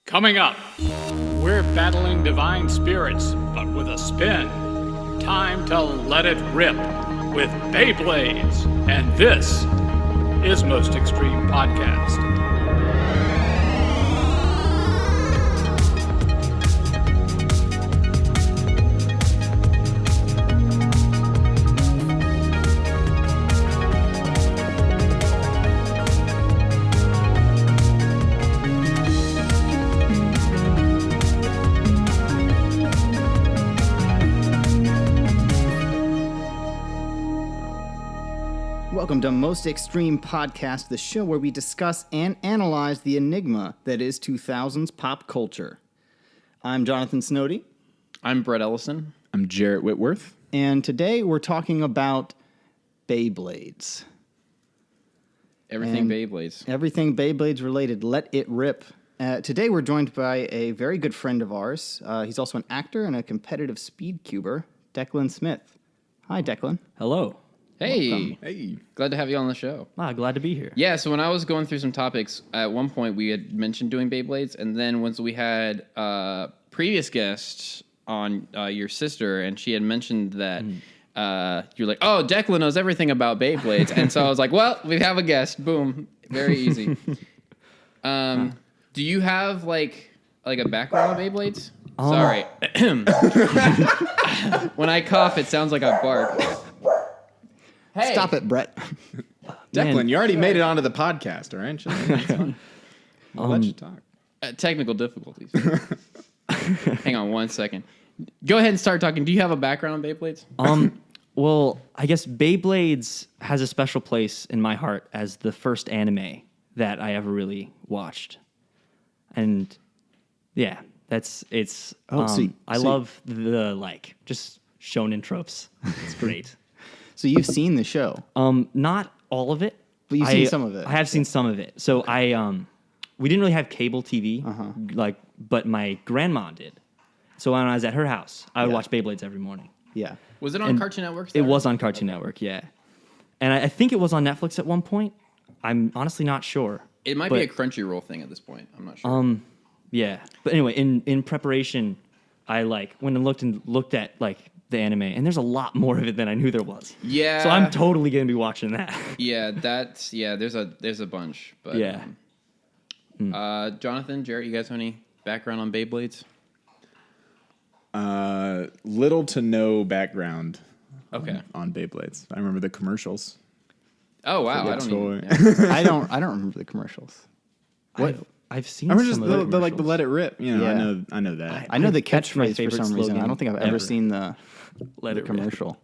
Coming up, we're battling divine spirits, but with a spin. Time to let it rip with Beyblades. And this is Most Extreme Podcast. Welcome to Most Extreme Podcast, the show where we discuss and analyze the enigma that is 2000s pop culture. I'm Jonathan Snowdy. I'm Brett Ellison. I'm Jarrett Whitworth. And today we're talking about Beyblades. Everything Beyblades. Everything Beyblades related. Let it rip. Today we're joined by a very good friend of ours. He's also an actor and a competitive speed cuber, Declan Smith. Hi, Declan. Hello. Hey. Welcome. Hey. Glad to have you on the show. Glad to be here. Yeah, so when I was going through some topics, at one point we had mentioned doing Beyblades, and then once we had previous guests on your sister, and she had mentioned that you're like, oh, Declan knows everything about Beyblades. And so I was like, well, we have a guest. Boom. Very easy. Do you have like a background on Beyblades? Sorry. When I cough, it sounds like I bark. Hey. Stop it, Brett. Declan, you already made it onto the podcast, all right? I'll let you talk. Technical difficulties. Hang on 1 second. Go ahead and start talking. Do you have a background on Beyblades? Well, I guess Beyblades has a special place in my heart as the first anime that I ever really watched. And yeah, it's I love the just shonen tropes. It's great. So you've seen the show. Not all of it. But you've seen some of it. I have seen some of it. So we didn't really have cable TV, but my grandma did. So when I was at her house, I would watch Beyblades every morning. Yeah. Was it on Cartoon Network? It was on Cartoon Network, yeah. And I think it was on Netflix at one point. I'm honestly not sure. It might be a Crunchyroll thing at this point. I'm not sure. Yeah. But anyway, in preparation, I went and looked at the anime, and there's a lot more of it than I knew there was. Yeah. So I'm totally gonna be watching that. Yeah, there's a bunch. But yeah. Jonathan, Jarrett, you guys have any background on Beyblades? Little to no background Okay. on Beyblades. I remember the commercials. Oh wow, I don't toy. even. I don't remember the commercials. What? I've seen I remember some just of the Let It Rip. You know, Yeah. I know that. I know the That's my catchphrase for favorite some reason. I slogan don't think I've ever ever. seen the Let it rip. commercial.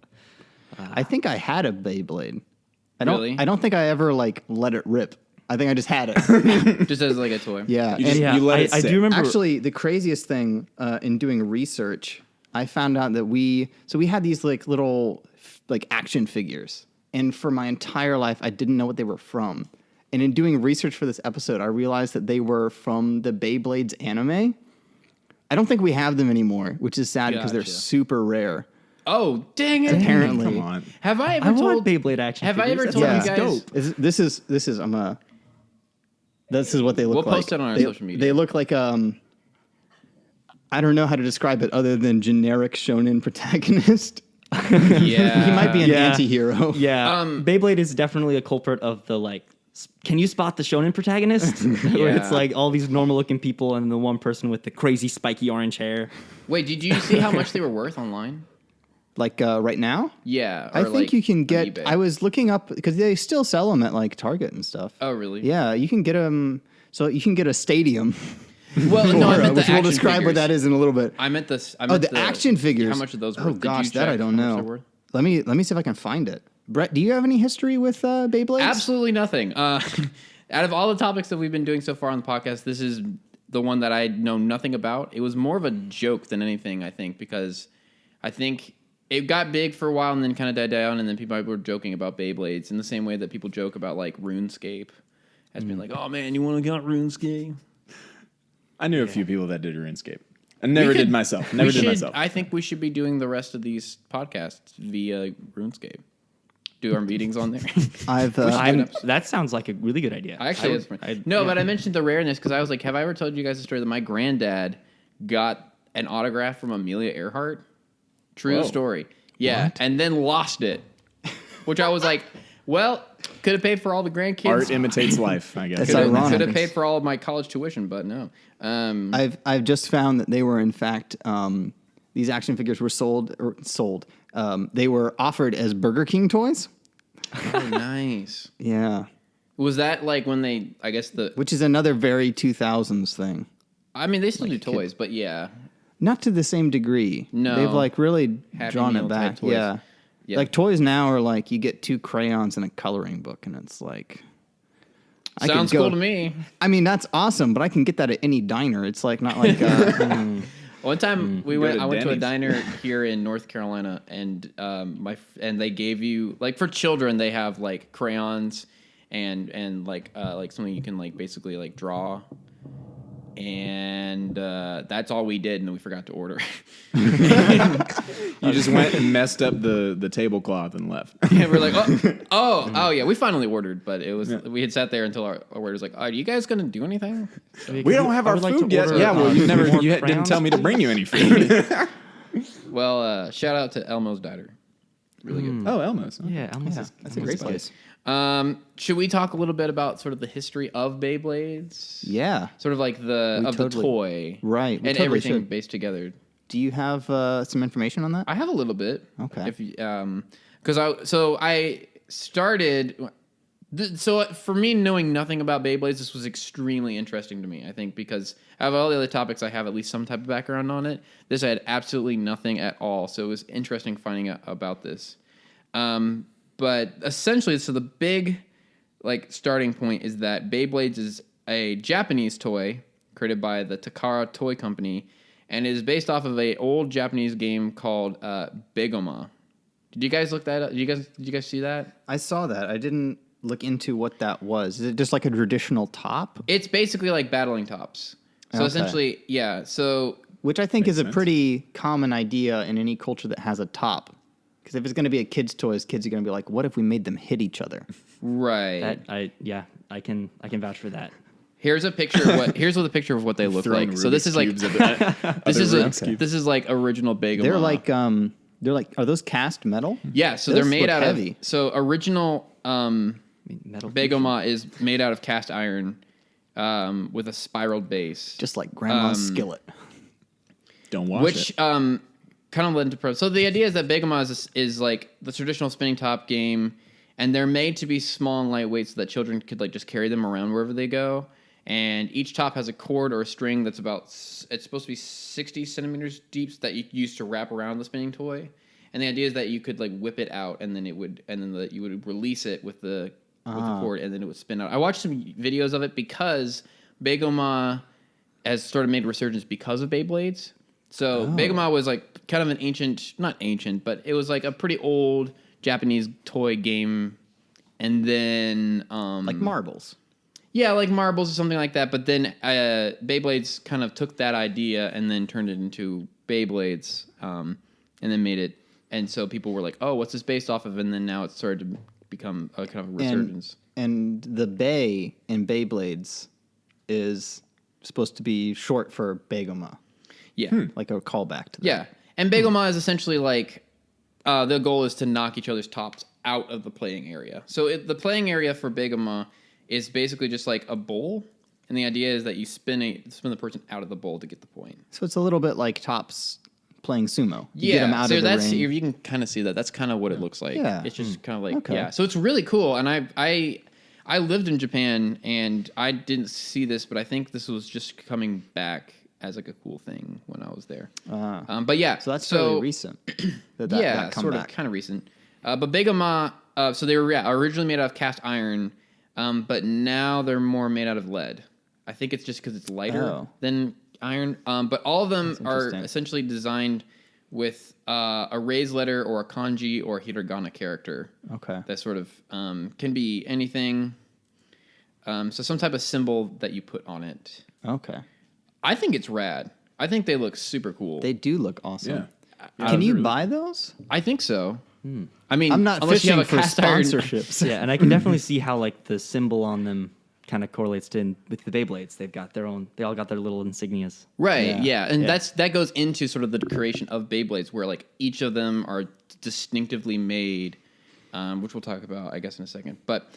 I think I had a Beyblade. Really? I don't think I ever let it rip. I think I just had it. Just as like a toy. Yeah. You just- Yeah, let it I sit. do remember. Actually, the craziest thing in doing research, I found out that we had these little action figures, and for my entire life, I didn't know what they were from. And in doing research for this episode, I realized that they were from the Beyblades anime. I don't think we have them anymore, which is sad because they're Gotcha. super rare. Oh dang it! Apparently, Come on. Have I ever I told want Beyblade action Have I figures. ever That's told Yeah. you guys? dope. This is this is what they look We'll like. post it on our They- social media. They look like I don't know how to describe it other than generic shonen protagonist. Yeah. He might be an Yeah. anti-hero. Yeah, Beyblade is definitely a culprit of the can you spot the shonen protagonist? Where it's Yeah. all these normal looking people and the one person with the crazy spiky orange hair. Wait, did you see how much they were worth online? Right now? Yeah. I think you can on get. eBay. I was looking up because they still sell them at Target and stuff. Oh really? Yeah, you can get them. So you can get a stadium. Well, no, I meant the which we'll action describe what figures. that is in a little bit. I meant this. I Oh, meant the action figures. How much are those worth? Oh Did you gosh, that check I don't how much know. they're worth? Let me see if I can find it. Brett, do you have any history with Beyblades? Absolutely nothing. Out of all the topics that we've been doing so far on the podcast, this is the one that I know nothing about. It was more of a joke than anything, I think, because I think it got big for a while and then kind of died down, and then people were joking about Beyblades in the same way that people joke about RuneScape. Has been like, oh man, you want to get RuneScape? I knew a few people that did RuneScape. I never did myself. Never did myself. I think we should be doing the rest of these podcasts via RuneScape. do our meetings on there. That sounds like a really good idea. But I mentioned the rareness because I was like, have I ever told you guys the story that my granddad got an autograph from Amelia Earhart? True story. Yeah, and then lost it, which I was like, well, could have paid for all the grandkids. Art imitates life, I guess. That's ironic. Could have paid for all of my college tuition, but no. I've just found that they were in fact these action figures were sold. They were offered as Burger King toys. Oh, nice. Yeah. Was that like when they? I guess which is another very 2000s thing. I mean, they still do toys, but yeah. Not to the same degree. No. They've like really Happy drawn Meal it back. type toys. Yeah. Yep. Like toys now are like you get 2 crayons and a coloring book, and it's like sounds cool to me. I mean, that's awesome, but I can get that at any diner. It's like not like One time I went to a Denny's. diner here in North Carolina, and and they gave you like for children they have like crayons and like something you can like basically like draw. And that's all we did, and then we forgot to order. You just went and messed up the tablecloth and left. Yeah, we're like, oh, yeah, we finally ordered, but it was we had sat there until our waiter was like, are you guys gonna do anything? We don't have our food yet. order, Yeah, well, you more didn't crayons. tell me to bring you any food. Well, shout out to Elmo's Diner, really good. Oh, Elmo's. Huh? Yeah, Elmo's is that's a great place. Should we talk a little bit about sort of the history of Beyblades? Yeah. Sort of like the toy, Right, we and totally everything should. based together. Do you have some information on that? I have a little bit. Okay. If because I started. So for me, knowing nothing about Beyblades, this was extremely interesting to me. I think because out of all the other topics, I have at least some type of background on it. This I had absolutely nothing at all. So it was interesting finding out about this. But essentially, so the big like starting point is that Beyblades is a Japanese toy created by the Takara Toy Company, and it is based off of a old Japanese game called Begoma. Did you guys look that up? Did you guys see that? I saw that. I didn't look into what that was. Is it just like a traditional top? It's basically like battling tops. So Okay. essentially, yeah. So Which I think is a sense. pretty common idea in any culture that has a top. Because if it's going to be a kid's toys, kids are going to be like, what if we made them hit each other? right. I can vouch for that. Here's a picture of what the picture of what they look Throwing like. So this Rubik's is like cubes at this is like original Begoma. They're like, are those cast metal? Yeah, so Those they're made look out heavy. of so original Metal Begoma is made out of cast iron with a spiraled base. Just like grandma's skillet. Don't watch Which it. kind of led into pro. So the idea is that Begoma is like the traditional spinning top game, and they're made to be small and lightweight so that children could like just carry them around wherever they go. And each top has a cord or a string that's it's supposed to be 60 centimeters deep that you use to wrap around the spinning toy. And the idea is that you could like whip it out, and then you would release it with the cord, and then it would spin out. I watched some videos of it because Begoma has sort of made a resurgence because of Beyblades. So Begoma was like kind of an not ancient, but it was like a pretty old Japanese toy game. And then Like marbles. yeah, like marbles or something like that. But then Beyblades kind of took that idea and then turned it into Beyblades, and then made it. And so people were like, "Oh, what's this based off of?" And then now it's started to become a kind of a resurgence. And the Bay in Beyblades is supposed to be short for Begoma. Yeah, Like a callback to that. yeah. And Begoma is essentially like the goal is to knock each other's tops out of the playing area. So the playing area for Begoma is basically just like a bowl, and the idea is that you spin the person out of the bowl to get the point. So it's a little bit like tops playing sumo. You get them out so of the that's ring. you can kind of see that. That's kind of what it looks like. Yeah. It's just kind of like Okay. yeah. So it's really cool, and I lived in Japan, and I didn't see this, but I think this was just coming back as like a cool thing when I was there. But yeah, So that's fairly recent. That yeah, come sort back. of kind of recent. But Begoma, so they were originally made out of cast iron, but now they're more made out of lead. I think it's just because it's lighter than iron. But all of them are interesting. essentially designed with a raised letter or a kanji or a hiragana character. Okay. That sort of can be anything. So some type of symbol that you put on it. Okay. I think it's rad. I think they look super cool. They do look awesome. Yeah. Can you buy those? I think so. I mean, I'm not unless you fishing have a for cast iron- sponsorships. Yeah, and I can definitely see how like the symbol on them kind of correlates to with the Beyblades. They've got their own. They all got their little insignias. Right, Yeah. and that goes into sort of the creation of Beyblades, where like each of them are distinctively made, which we'll talk about, I guess, in a second. But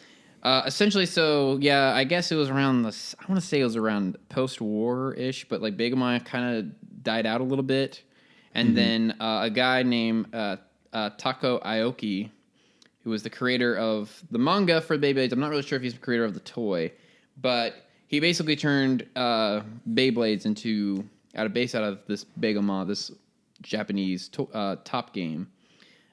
essentially, so yeah, I guess it was around I want to say it was around post-war ish, but like Begamon kind of died out a little bit, and then a guy named Tako Aoki, who was the creator of the manga for Beyblades. I'm not really sure if he's the creator of the toy, but he basically turned Beyblades out of this Begamon, this Japanese top game.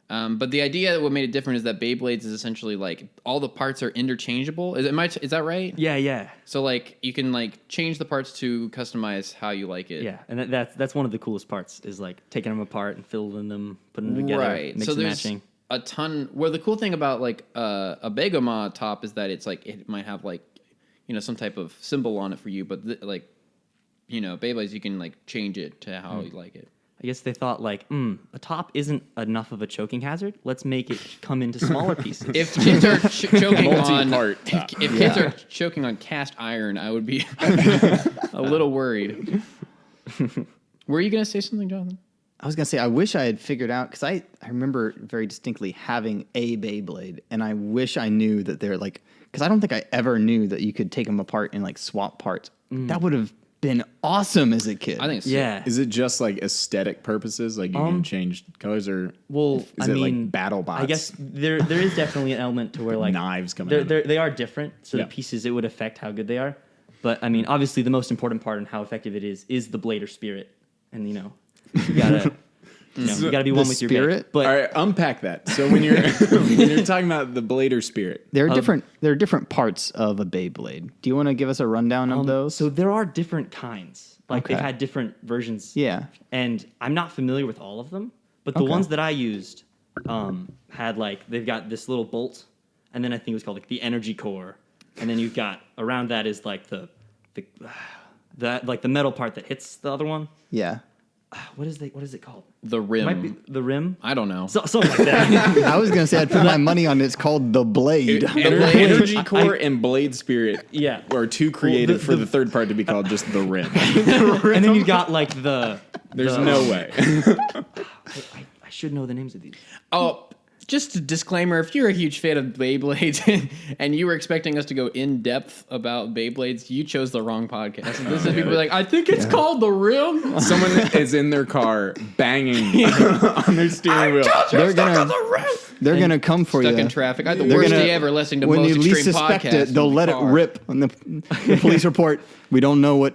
But the idea, what made it different, is that Beyblades is essentially like all the parts are interchangeable. Is that right? Yeah. So like you can like change the parts to customize how you like it. Yeah, and that's one of the coolest parts is like taking them apart and filling them, putting them together, Right. mix So and there's matching. a ton. Well, the cool thing about like a Begamon top is that it's like it might have like some type of symbol on it for you, but Beyblades you can like change it to how you like it. I guess they thought like, a top isn't enough of a choking hazard. Let's make it come into smaller pieces. If kids are choking on Multi-part top. if kids are choking on cast iron, I would be a little worried. Were you going to say something, Jonathan? I was gonna say I wish I had figured out because I remember very distinctly having a Beyblade, and I wish I knew that they're like because I don't think I ever knew that you could take them apart and like swap parts. That would have been awesome as a kid. I think it's yeah. Is it just like aesthetic purposes? Like you can change colors, or Well, is I it mean, like battle bots? I guess there is definitely an element to where like Knives coming out. they are different, so Yeah. the pieces it would affect how good they are. But I mean, obviously, the most important part and how effective it is the blader spirit, and you gotta you gotta be one with your spirit? bait. But All right, unpack that. So when you're when you're talking about the blader spirit, there are different parts of a Beyblade. Do you want to give us a rundown of those? so there are different kinds. Like they've Okay. had different versions. Yeah. And I'm not familiar with all of them, but the Okay. ones that I used had like they've got this little bolt, and then I think it was called like the energy core, and then you've got around that is like the like the metal part that hits the other one. Yeah. What is it called? the rim. Might be the rim. I don't know. Something like that. I was gonna say I'd put my money on it's called the Blade. energy core and blade spirit, Yeah. are too creative the- for the third part to be called just the rim. And then you got like the. There's no way. I should know the names of these. Oh, just a disclaimer: if you're a huge fan of Beyblades and you were expecting us to go in depth about Beyblades, you chose the wrong podcast. This is people like, I think it's called the Rim. Someone is in their car banging on their steering wheel. They're gonna come for Stuck you. in traffic. I had the They're worst gonna- day ever listening to when most you least extreme suspect podcasts. it, they'll in the let it car. rip. On the police report, we don't know what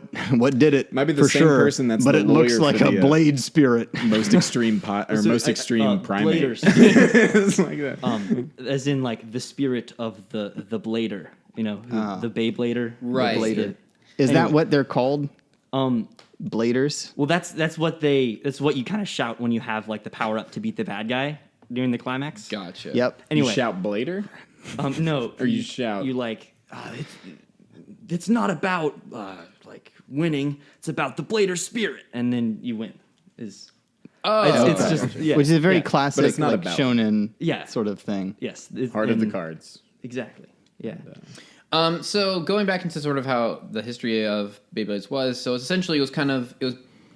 did it. Might be the for same sure, person that's but the it looks lawyer like for a the, blade spirit. Most extreme most extreme primate. Bladers. It's like that. Oh. As in like the spirit of the blader, the Beyblader. Right. The Blader. Is Anyway. that what they're called? Um, Bladers. well, that's what you kind of shout when you have like the power up to beat the bad guy during the climax. Gotcha. Yep. Anyway, You shout blader? no, Or you shout. You like it's not about like winning. It's about the blader spirit, and then you win. It's Okay. just yeah, Which is a very yeah. classic, But it's not like about- shonen Yeah. sort of thing. Yes, Heart of the and- cards. Exactly. Yeah. So going back into sort of how the history of Beyblades was, so essentially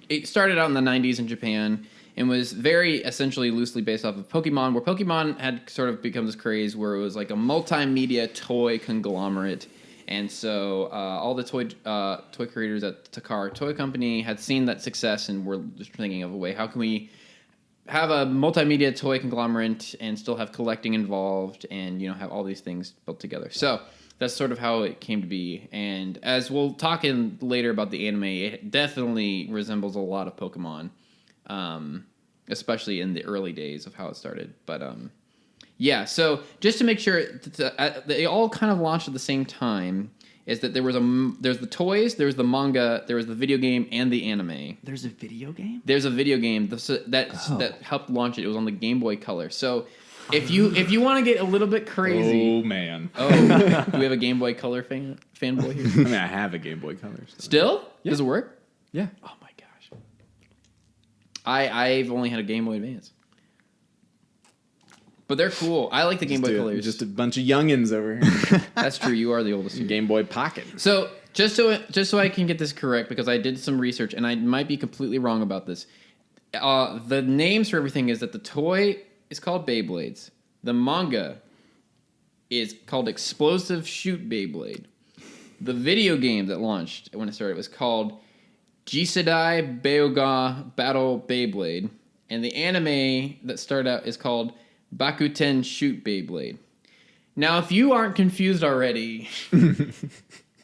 it started out in the 90s in Japan and was very essentially loosely based off of Pokemon, where Pokemon had sort of become this craze where it was like a multimedia toy conglomerate. And so all the toy creators at Takara Toy Company had seen that success and were just thinking of a way, how can we have a multimedia toy conglomerate and still have collecting involved and have all these things built together. So that's sort of how it came to be. And as we'll talk in later about the anime, it definitely resembles a lot of Pokemon, especially in the early days of how it started. But yeah, so just to make sure they all kind of launched at the same time. Is that there's the toys, there's the manga, there was the video game, and the anime. There's a video game. There's a video game that helped launch it. It was on the Game Boy Color. So if you want to get a little bit crazy, Oh man. do we have a Game Boy Color fanboy here? I mean, I have a Game Boy Color. So. Still? Does it work? Yeah. Oh my gosh. I've only had a Game Boy Advance. But they're cool. I like the Game Boy Colors. Just a bunch of youngins over here. That's true. You are the oldest here. Game Boy Pocket. So just so I can get this correct, because I did some research and I might be completely wrong about this. The names for everything is that the toy is called Beyblades. The manga is called Explosive Shoot Beyblade. The video game that launched when it started was called Jisedai Byoga Battle Beyblade. And the anime that started out is called Bakuten Shoot Beyblade. Now, if you aren't confused already,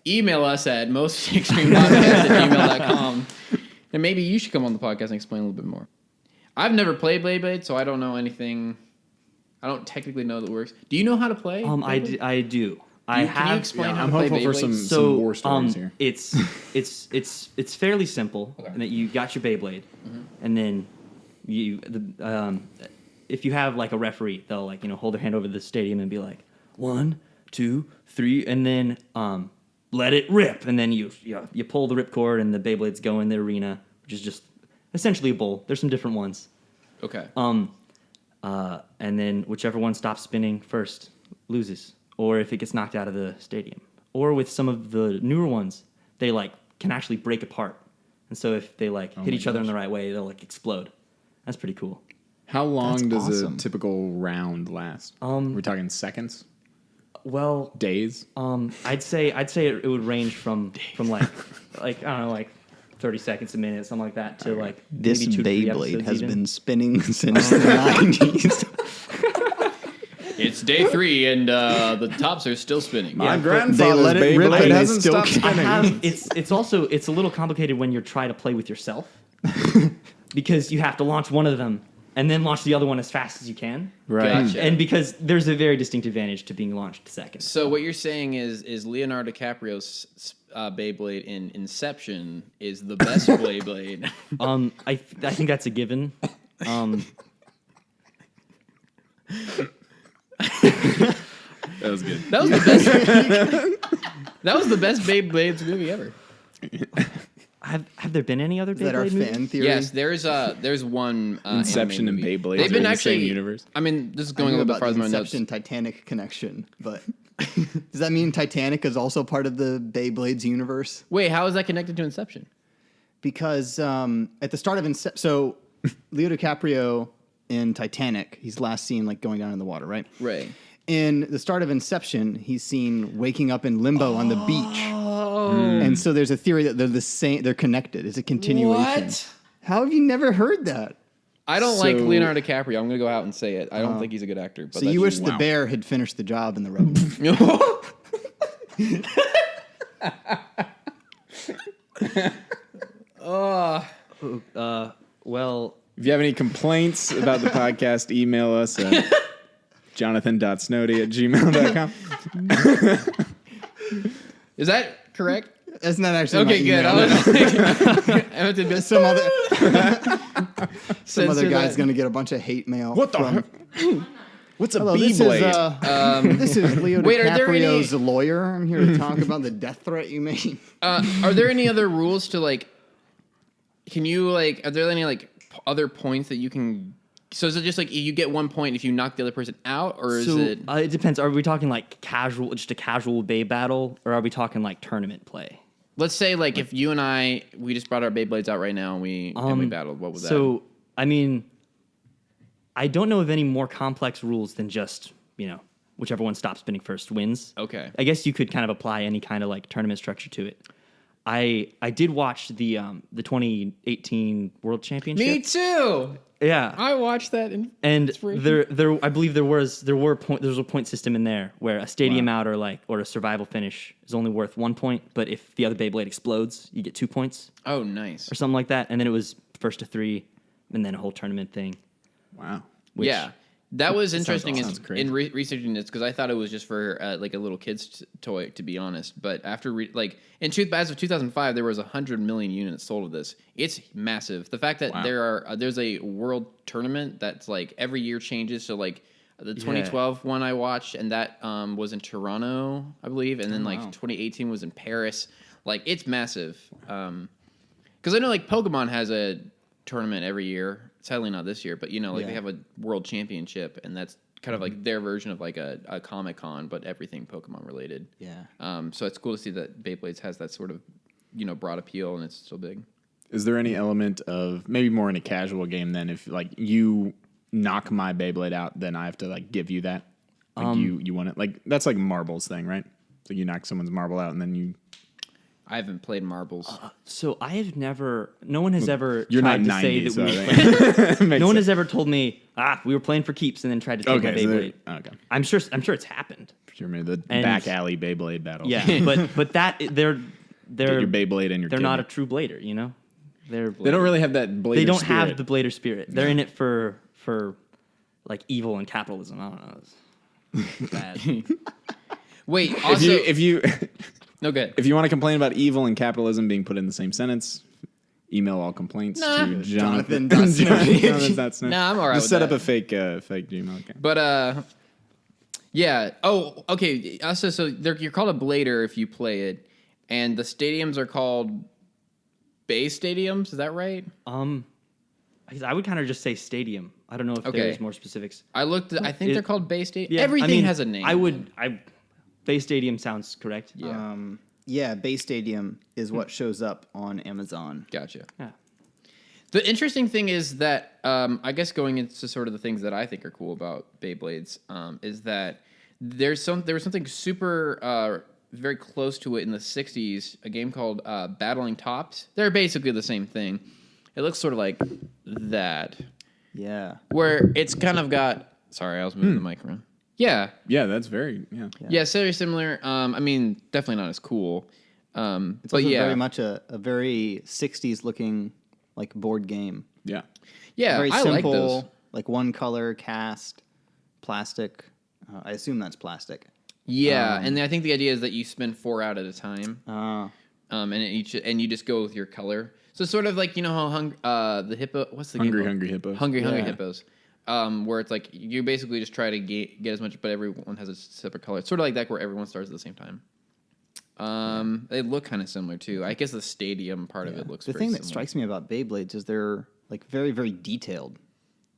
email us at mostextremepodcast@gmail.com, and maybe you should come on the podcast and explain a little bit more. I've never played Beyblade, so I don't know anything. I don't technically know that it works. Do you know how to play? I do. Can you explain how I'm to play hopeful for Beyblade? some war stories here. It's fairly simple. Okay. In that you got your Beyblade, and then if you have like a referee, they'll hold their hand over the stadium and be like 1, 2, 3, and then let it rip, and then you pull the ripcord and the Beyblades go in the arena, which is just essentially a bowl. There's some different ones. Okay. And then whichever one stops spinning first loses, or if it gets knocked out of the stadium. Or with some of the newer ones, they can actually break apart, and so if they hit each other in the right way, they'll explode. That's pretty cool. How long That's does awesome. a typical round last? We're talking seconds, Well, days. I'd say it would range from I don't know, 30 seconds a minute, something like that, to This maybe 2 to 3 Beyblade episodes has even. been spinning since the 90s. It's day 3, and the tops are still spinning. My they grandfather's let it rip Beyblade and they hasn't still stopped can't. spinning. It's a little complicated when you're trying to play with yourself because you have to launch one of them and then launch the other one as fast as you can. Right. Gotcha. And because there's a very distinct advantage to being launched second. So what you're saying is Leonardo DiCaprio's Beyblade in Inception is the best Beyblade. I think that's a given. That was good. That was the best. That was the best Beyblades movie ever. Have there been any other Is that our Beyblade movies? fan theory? Yes, there's one Inception anime and movie. Beyblade They've are been in the actually same universe. I mean, this is I going a knew little bit about farther the than my notes. Inception Titanic connection, but does that mean Titanic is also part of the Beyblades universe? Wait, how is that connected to Inception? Because at the start of Inception, so Leo DiCaprio in Titanic, he's last seen going down in the water, right? Right. In the start of Inception, he's seen waking up in limbo on the beach. And so there's a theory that they're the same, they're connected. It's a continuation. What? How have you never heard that? I don't like So- Leonardo DiCaprio. I'm going to go out and say it. I don't think he's a good actor. But So you wish that's the bear had finished the job in the road. Well, If you have any complaints about the podcast, email us at jonathan.snowdy@gmail.com. Is that correct? That's not actually Okay, my good. email. I went to go Some other censor guy's that. going to get a bunch of hate mail. What the from- heck? What's a Hello, Beyblade? this is Leo Wait, are there DiCaprio's lawyer. I'm here to talk about the death threat you made. Are there any other rules to can you are there any other points that you can? So is it just you get 1 point if you knock the other person out, or is it? it depends. Are we talking just a casual Bay battle, or are we talking tournament play? Let's say if you and we just brought our Beyblades out right now and we battled. What was that? So, I mean, I don't know of any more complex rules than just, whichever one stops spinning first wins. Okay. I guess you could kind of apply any kind of tournament structure to it. I did watch the 2018 World Championship. Me too. Yeah. I watched that. And inspiration. there I believe there was a point system in there where a stadium out or a survival finish is only worth 1 point, but if the other Beyblade explodes, you get 2 points Oh, nice. or something like that. And then it was first to 3, and then a whole tournament thing. Wow. Which, Yeah. That was interesting Sounds crazy. in researching this because I thought it was just for a little kid's toy, to be honest. But after as of 2005, there was 100 million units sold of this. It's massive. The fact that there's a world tournament that's every year changes. So the 2012 one I watched, and that was in Toronto, I believe, and then 2018 was in Paris. It's massive. Because I know Pokemon has a tournament every year. Sadly not this year, but they have a world championship, and that's kind of like their version of like a Comic-Con, but everything Pokemon related. Yeah. So it's cool to see that Beyblades has that sort of, broad appeal and it's still big. Is there any element of maybe more in a casual game then if like you knock my Beyblade out, then I have to like give you that? Like you want it? Like that's like marbles thing, right? So you knock someone's marble out and then you. I haven't played marbles. So I have never. No one has ever You're tried not to say 90, that so we. I think- No one has ever told me, we were playing for keeps, and then tried to take my Okay, so Beyblade. okay. I'm sure it's happened. Sure, maybe the And- back alley Beyblade battle. Yeah, but that they're Get your Beyblade and your they're not a kidney. true blader, you know. They don't really have that Blader They don't spirit. have the blader spirit. They're in it for like evil and capitalism. I don't know. It's bad. Wait, also, if you no good. if you want to complain about evil and capitalism being put in the same sentence, email all complaints to Jonathan. Jonathan.Snowden. Nah, I'm all right Just with set that. up a fake Gmail account. But yeah. Oh, okay. Also, so you're called a blader if you play it, and the stadiums are called Bay stadiums. Is that right? I would kind of just say stadium. I don't know if Okay. there's more specifics. I looked. I think they're called Bay Stadium. Yeah, Everything I mean, has a name. Bay Stadium sounds correct. Yeah. Yeah, Bay Stadium is what shows up on Amazon. Gotcha. Yeah. The interesting thing is that I guess going into sort of the things that I think are cool about Beyblades is that there was something super very close to it in the 60s, a game called Battling Tops. They're basically the same thing. It looks sort of like that, Yeah. where it's kind of got... Sorry, I was moving the mic around. Yeah. Yeah, that's very Yeah, very similar. I mean, definitely not as cool. It's But also yeah. very much a very 60s looking like board game. yeah. Yeah, Very I simple, like those. like one color, cast, plastic. I assume that's plastic. Yeah, and I think the idea is that you spin 4 out at a time. Uh, And you just go with your color. So sort of like how the hippo. What's the game Hungry called? Hungry Hippos. Hungry Yeah. Hippos. Where it's like you basically just try to get as much, but everyone has a separate color. It's sort of like that, where everyone starts at the same time. They look kind of similar too. I guess the stadium part of it looks. the very thing that similar. strikes me about Beyblades is they're like very, very detailed.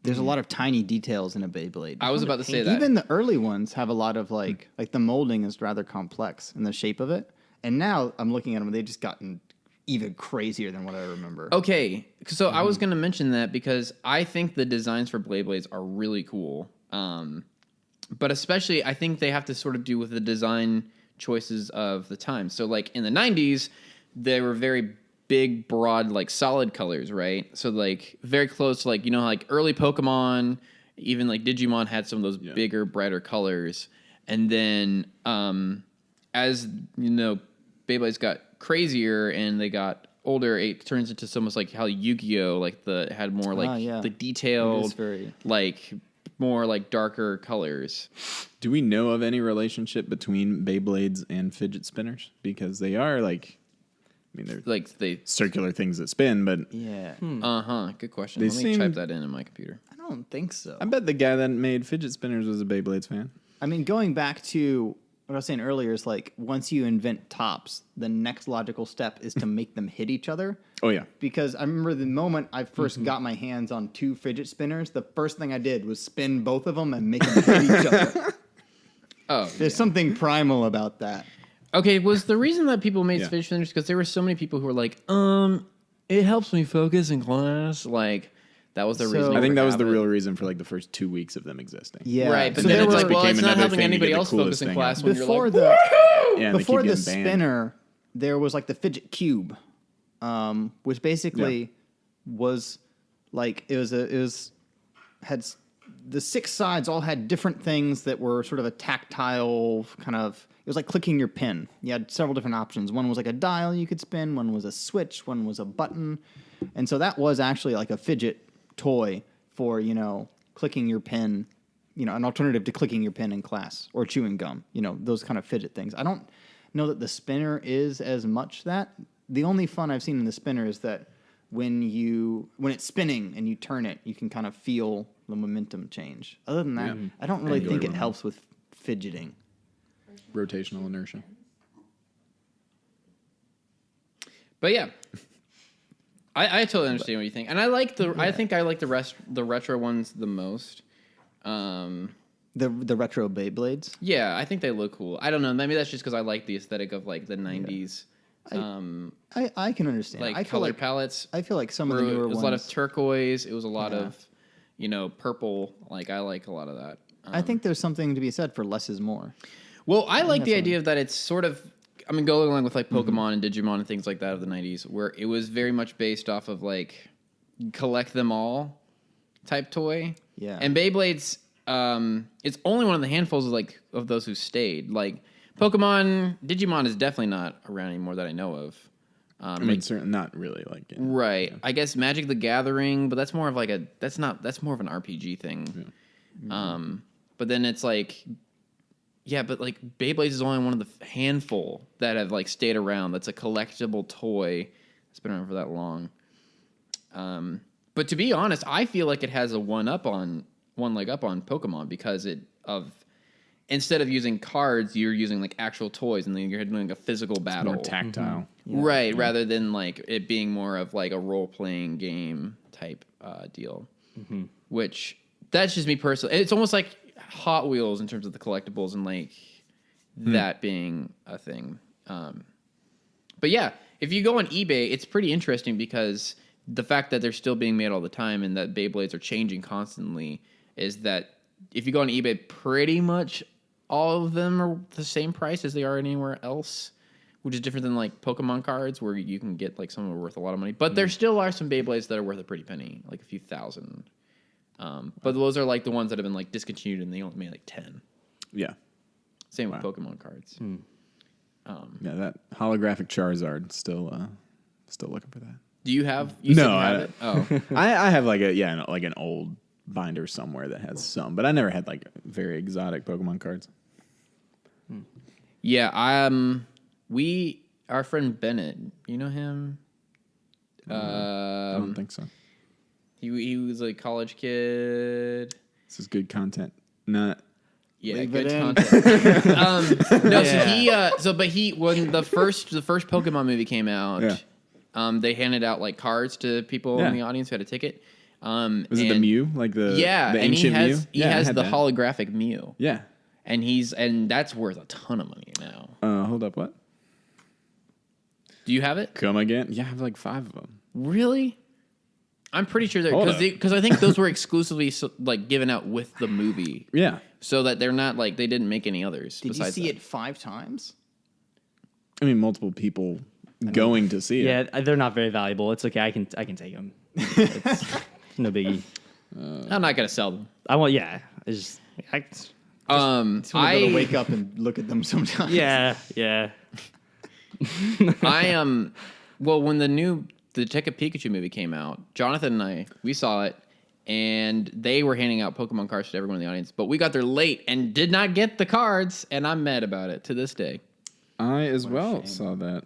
There's a lot of tiny details in a Beyblade. I was about to say that. Even the early ones have a lot of like the molding is rather complex in the shape of it. And now I'm looking at them, they've just gotten even crazier than what I remember. Okay, so I was going to mention that because I think the designs for Beyblades are really cool. But especially, I think they have to sort of do with the design choices of the time. So, like, in the 90s, they were very big, broad, like, solid colors, right? So, like, very close to, like, like, early Pokemon, even, like, Digimon had some of those bigger, brighter colors. And then, as, Beyblades got crazier and they got older, it turns into almost like how Yu-Gi-Oh! Like had more like the detailed, It is very... like more like darker colors. Do we know of any relationship between Beyblades and fidget spinners? Because they are they're Like they circular things that spin, but Yeah. Good question. They Let me seem- type that in my computer. I don't think so. I bet the guy that made fidget spinners was a Beyblades fan. I mean, going back to what I was saying earlier is like once you invent tops, the next logical step is to make them hit each other. Oh yeah. Because I remember the moment I first got my hands on 2 fidget spinners, the first thing I did was spin both of them and make them hit each other. Oh, There's something primal about that. okay. Was the reason that people made Yeah. fidget spinners because there were so many people who were like, it helps me focus in class. Like that was the So- reason. I think that was the for real reason for like the first 2 weeks of them existing. Yeah. Right, but So then there it's were- like, well, became it's not another helping thing to anybody get the else focus coolest in thing class out. when you're before like, the Yeah, and they before keep the getting banned. spinner, there was like the fidget cube, which basically was like the 6 sides all had different things that were sort of a tactile kind of. It was like clicking your pin. You had several different options. One was like a dial you could spin. One was a switch. One was a button, and so that was actually like a fidget toy for clicking your pin. An alternative to clicking your pen in class or chewing gum, those kind of fidget things. I don't know that the spinner is as much that. The only fun I've seen in the spinner is that when it's spinning and you turn it, you can kind of feel the momentum change. Other than that, I don't really think it helps with fidgeting. Rotational inertia. But yeah, I totally understand what you think, and I like I think I like the retro ones the most. The retro Beyblades. Yeah, I think they look cool. I don't know. Maybe that's just because I like the aesthetic of like the 90s. I can understand. Like I feel color like palettes. I feel like some of the newer It was ones. a lot of turquoise. It was a lot Yeah. of, purple. Like I like a lot of that. I think there's something to be said for less is more. Well, I like the idea of that it's sort of, going along with like Pokemon and Digimon and things like that of the 90s, where it was very much based off of like collect them all type toy. Yeah. And Beyblades, it's only one of the handfuls of those who stayed. Like Pokemon, Digimon is definitely not around anymore that I know of. I mean, certainly not really like it. Right. Yeah. I guess Magic the Gathering, but that's more of that's more of an RPG thing. Yeah. But then it's like, yeah, but like Beyblades is only one of the handful that have like stayed around. That's a collectible toy that's been around for that long. But to be honest, I feel like it has a one leg up on Pokemon because instead of using cards, you're using like actual toys, and then you're doing a physical battle. More tactile. Yeah. Right, rather than like it being more of like a role-playing game type deal. Which, that's just me personally. It's almost like Hot Wheels in terms of the collectibles and like that being a thing. But yeah, if you go on eBay, it's pretty interesting because the fact that they're still being made all the time and that Beyblades are changing constantly is that if you go on eBay, pretty much all of them are the same price as they are anywhere else, which is different than like Pokemon cards where you can get like some are worth a lot of money. But there still are some Beyblades that are worth a pretty penny, like a few thousand. But those are like the ones that have been like discontinued and they only made like 10. Yeah. Same with Pokemon cards. Yeah, that holographic Charizard still looking for that. Do you have? No, Oh, I have like an old binder somewhere that has some, but I never had like very exotic Pokemon cards. yeah. Our friend Bennett, you know him? I don't think so. He was a college kid. This is good content. Not. Yeah, Leave good it in. content. When the first Pokemon movie came out, they handed out like cards to people in the audience who had a ticket. Was it the Mew? Like the ancient Mew? He has the holographic Mew. Yeah. And that's worth a ton of money now. Hold up, what? Do you have it? Come again? Yeah, I have like 5 of them. Really? I'm pretty sure Hold up. because I think those were exclusively like given out with the movie. Yeah. So that they're not like they didn't make any others. Did you besides see that. it 5 times? I mean, multiple people going to see it. Yeah, they're not very valuable. It's okay. I can take them. It's no biggie. I'm not gonna sell them. It's just Someone to wake up and look at them sometimes. yeah. Well, when the Detective Pikachu movie came out, Jonathan and we saw it, and they were handing out Pokemon cards to everyone in the audience, but we got there late and did not get the cards, and I'm mad about it to this day. I as well saw that.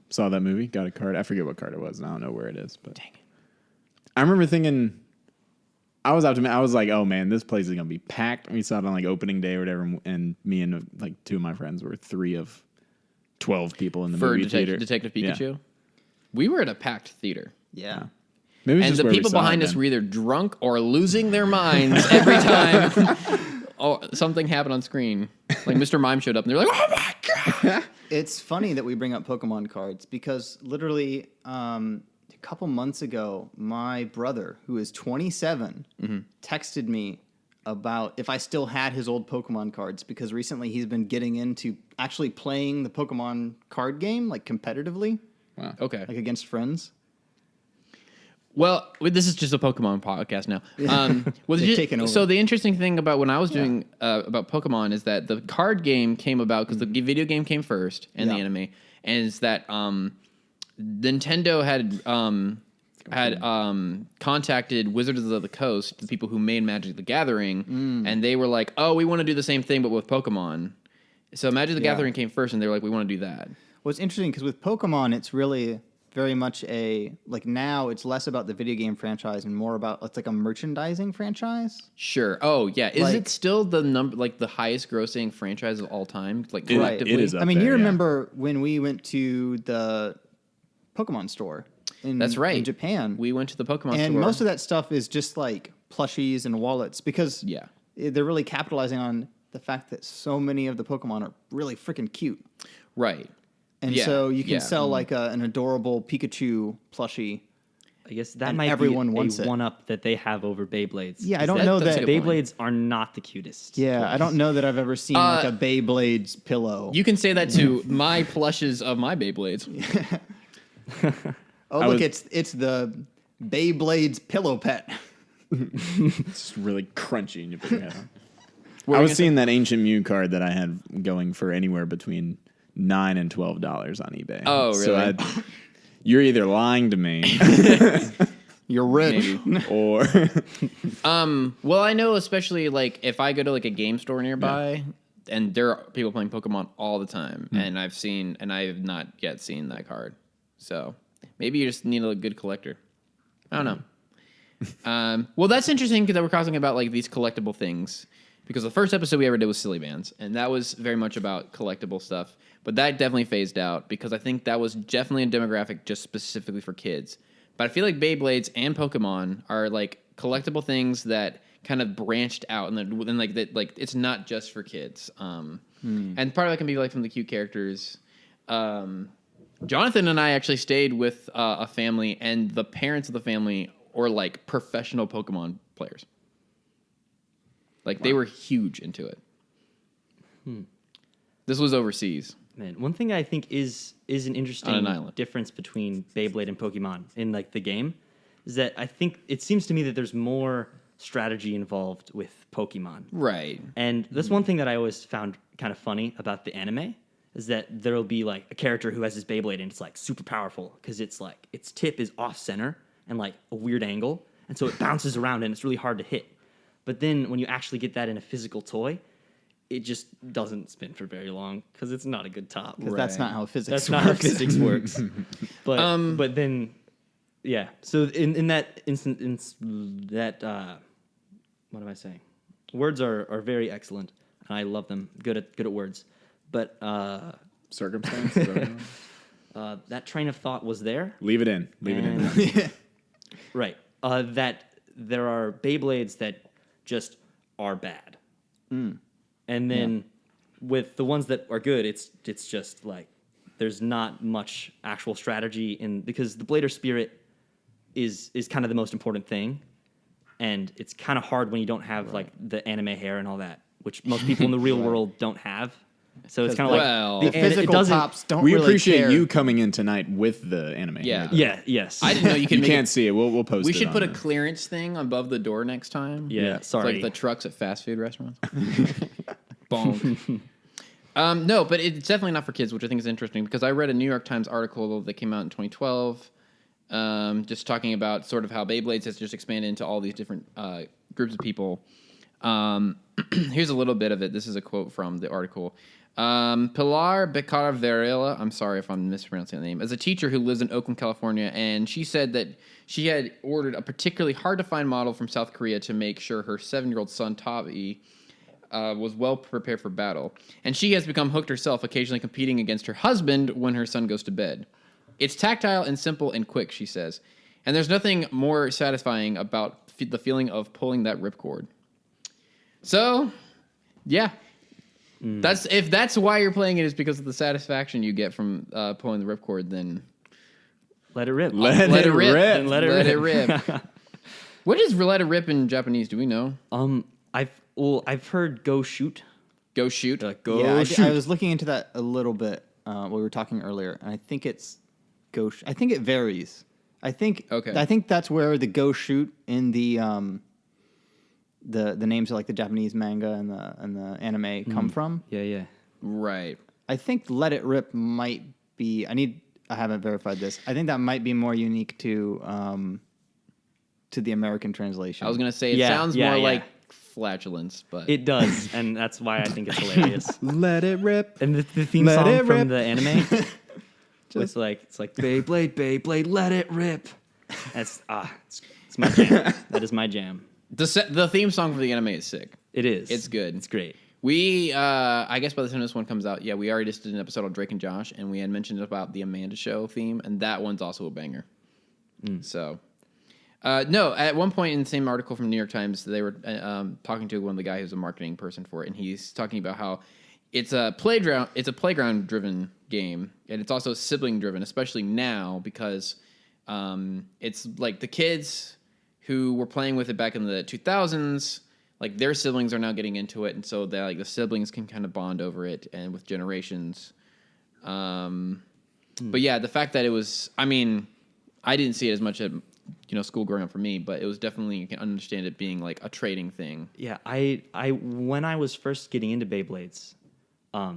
Saw that movie. Got a card. I forget what card it was, and I don't know where it is. But dang it! I remember thinking, I was like, oh man, this place is gonna be packed. We saw it on like opening day or whatever, and me and like 2 of my friends were 3 of 12 people in the movie theater. Detective Pikachu. Yeah. We were at a packed theater. Yeah. Maybe it's And just the where we people saw behind it us then. were either drunk or losing their minds every time something happened on screen. Like Mr. Mime showed up and they're like, oh my God. It's funny that we bring up Pokemon cards because literally a couple months ago, my brother, who is 27, texted me about if I still had his old Pokemon cards because recently he's been getting into actually playing the Pokemon card game like competitively, Wow. Okay. like against friends. Well, this is just a Pokemon podcast now. They've taken over. So the interesting thing about when I was doing about Pokemon is that the card game came about because the video game came first and the Yeah. anime, and is that Nintendo had contacted Wizards of the Coast, the people who made Magic the Gathering, and they were like, "Oh, we want to do the same thing but with Pokemon." So Magic the Gathering came first, and they were like, "We want to do that." What's interesting because with Pokemon, it's really very much now it's less about the video game franchise and more about it's like a merchandising franchise. Sure. Oh, yeah. Is Like- it still the the highest grossing franchise of all time? Like collectively? It is up I mean, there, you yeah. remember when we went to the Pokemon store That's right. in Japan. We went to the Pokemon and store. most of that stuff is just like plushies and wallets because Yeah. they're really capitalizing on the fact that so many of the Pokemon are really freaking cute. Right. And Yeah, so you can yeah. sell like an adorable Pikachu plushie. I guess that And might everyone be wants a it. one-up that they have over Beyblades. Yeah, I 'Cause don't know that's a that. good point. Beyblades are not the cutest. Yeah, I don't know that I've ever seen like a Beyblades pillow. You can say that to my plushes of my Beyblades. Oh, look, it's the Beyblades pillow pet. It's really crunchy and you put your head on. What I were was you seeing that Ancient Mew card that I had going for anywhere between $9 and $12 on eBay. Oh, So really? you're either lying to me You're rich. or Well, I know especially like if I go to like a game store nearby and there are people playing Pokemon all the time and I have not yet seen that card. So maybe you just need a good collector. I don't know. Well, that's interesting because we're talking about like these collectible things because the first episode we ever did was Silly Bands and that was very much about collectible stuff. But that definitely phased out because I think that was definitely a demographic just specifically for kids. But I feel like Beyblades and Pokemon are like collectible things that kind of branched out and like that like it's not just for kids. And part of it can be like from the cute characters. Jonathan and I actually stayed with a family, and the parents of the family are like professional Pokemon players. Like they were huge into it. This was overseas. Man, one thing I think is an On an interesting island. difference between Beyblade and Pokemon in like the game is that I think it seems to me that there's more strategy involved with Pokemon. Right. And that's one thing that I always found kind of funny about the anime is that there'll be like a character who has his Beyblade and it's like super powerful because it's like its tip is off center and like a weird angle, and so it bounces around and it's really hard to hit. But then when you actually get that in a physical toy, it just doesn't spin for very long because it's not a good top. Because that's not how physics That's works. not how physics works. But then, yeah. So in that instance, that what am I saying? Words are very excellent, and I love them. Good at words. But circumstance. Is that what you want? that train of thought was there. Leave it in. Leave it in. And- right. That there are Beyblades that just are bad. And then with the ones that are good, it's just like there's not much actual strategy in because the Blader spirit is kind of the most important thing, and it's kind of hard when you don't have like the anime hair and all that, which most people in the real world don't have. So it's kind of Well, like The and it physical doesn't- tops don't We really appreciate care. you coming in tonight with the anime. Yeah. Yeah. Yes. I didn't know you could You make can't see it. We'll post We it. should on put a the- clearance thing above the door next time. Yeah, It's sorry. like the trucks at fast food restaurants. Bonk. No, but it's definitely not for kids, which I think is interesting because I read a New York Times article that came out in 2012, just talking about sort of how Beyblades has just expanded into all these different groups of people. Here's a little bit of it. This is a quote from the article. Pilar Becar Varela, I'm sorry if I'm mispronouncing the name, is a teacher who lives in Oakland, California, and she said that she had ordered a particularly hard-to-find model from South Korea to make sure her 7-year-old son, Tavi, was well prepared for battle. And she has become hooked herself, occasionally competing against her husband when her son goes to bed. It's tactile and simple and quick, she says. And there's nothing more satisfying about the feeling of pulling that ripcord. So, yeah. If that's why you're playing it is because of the satisfaction you get from pulling the ripcord, then let it rip. Let it rip. Then let it rip. What is let it rip in Japanese? Do we know? I've heard go shoot. Go shoot. Go Yeah, shoot. I was looking into that a little bit when we were talking earlier, and I think it's I think it varies. I think that's where the go shoot in the names of like the Japanese manga and the anime come from. Yeah. Right. I think let it rip might be. I haven't verified this. I think that might be more unique to the American translation. I was going to say it Yeah, sounds yeah, more yeah. like flatulence, but It does, and that's why I think it's hilarious. Let it rip. And the theme Let song it from rip. the anime, it's like Beyblade, let it rip. That's it's my jam. That is my jam. the theme song for the anime is sick. It is. It's good. It's great. We, I guess by the time this one comes out, we already just did an episode on Drake and Josh, and we had mentioned about the Amanda Show theme, and that one's also a banger. So, No, at one point in the same article from New York Times, they were talking to one of the guy who's a marketing person for it, and he's talking about how it's a playground driven game, and it's also sibling driven, especially now because it's like the kids who were playing with it back in the 2000s, like their siblings are now getting into it, and so that like the siblings can kind of bond over it and with generations. But yeah, the fact that it was, I mean, I didn't see it as much at school growing up for me, but it was definitely, you can understand it being like a trading thing. Yeah, I when I was first getting into Beyblades, I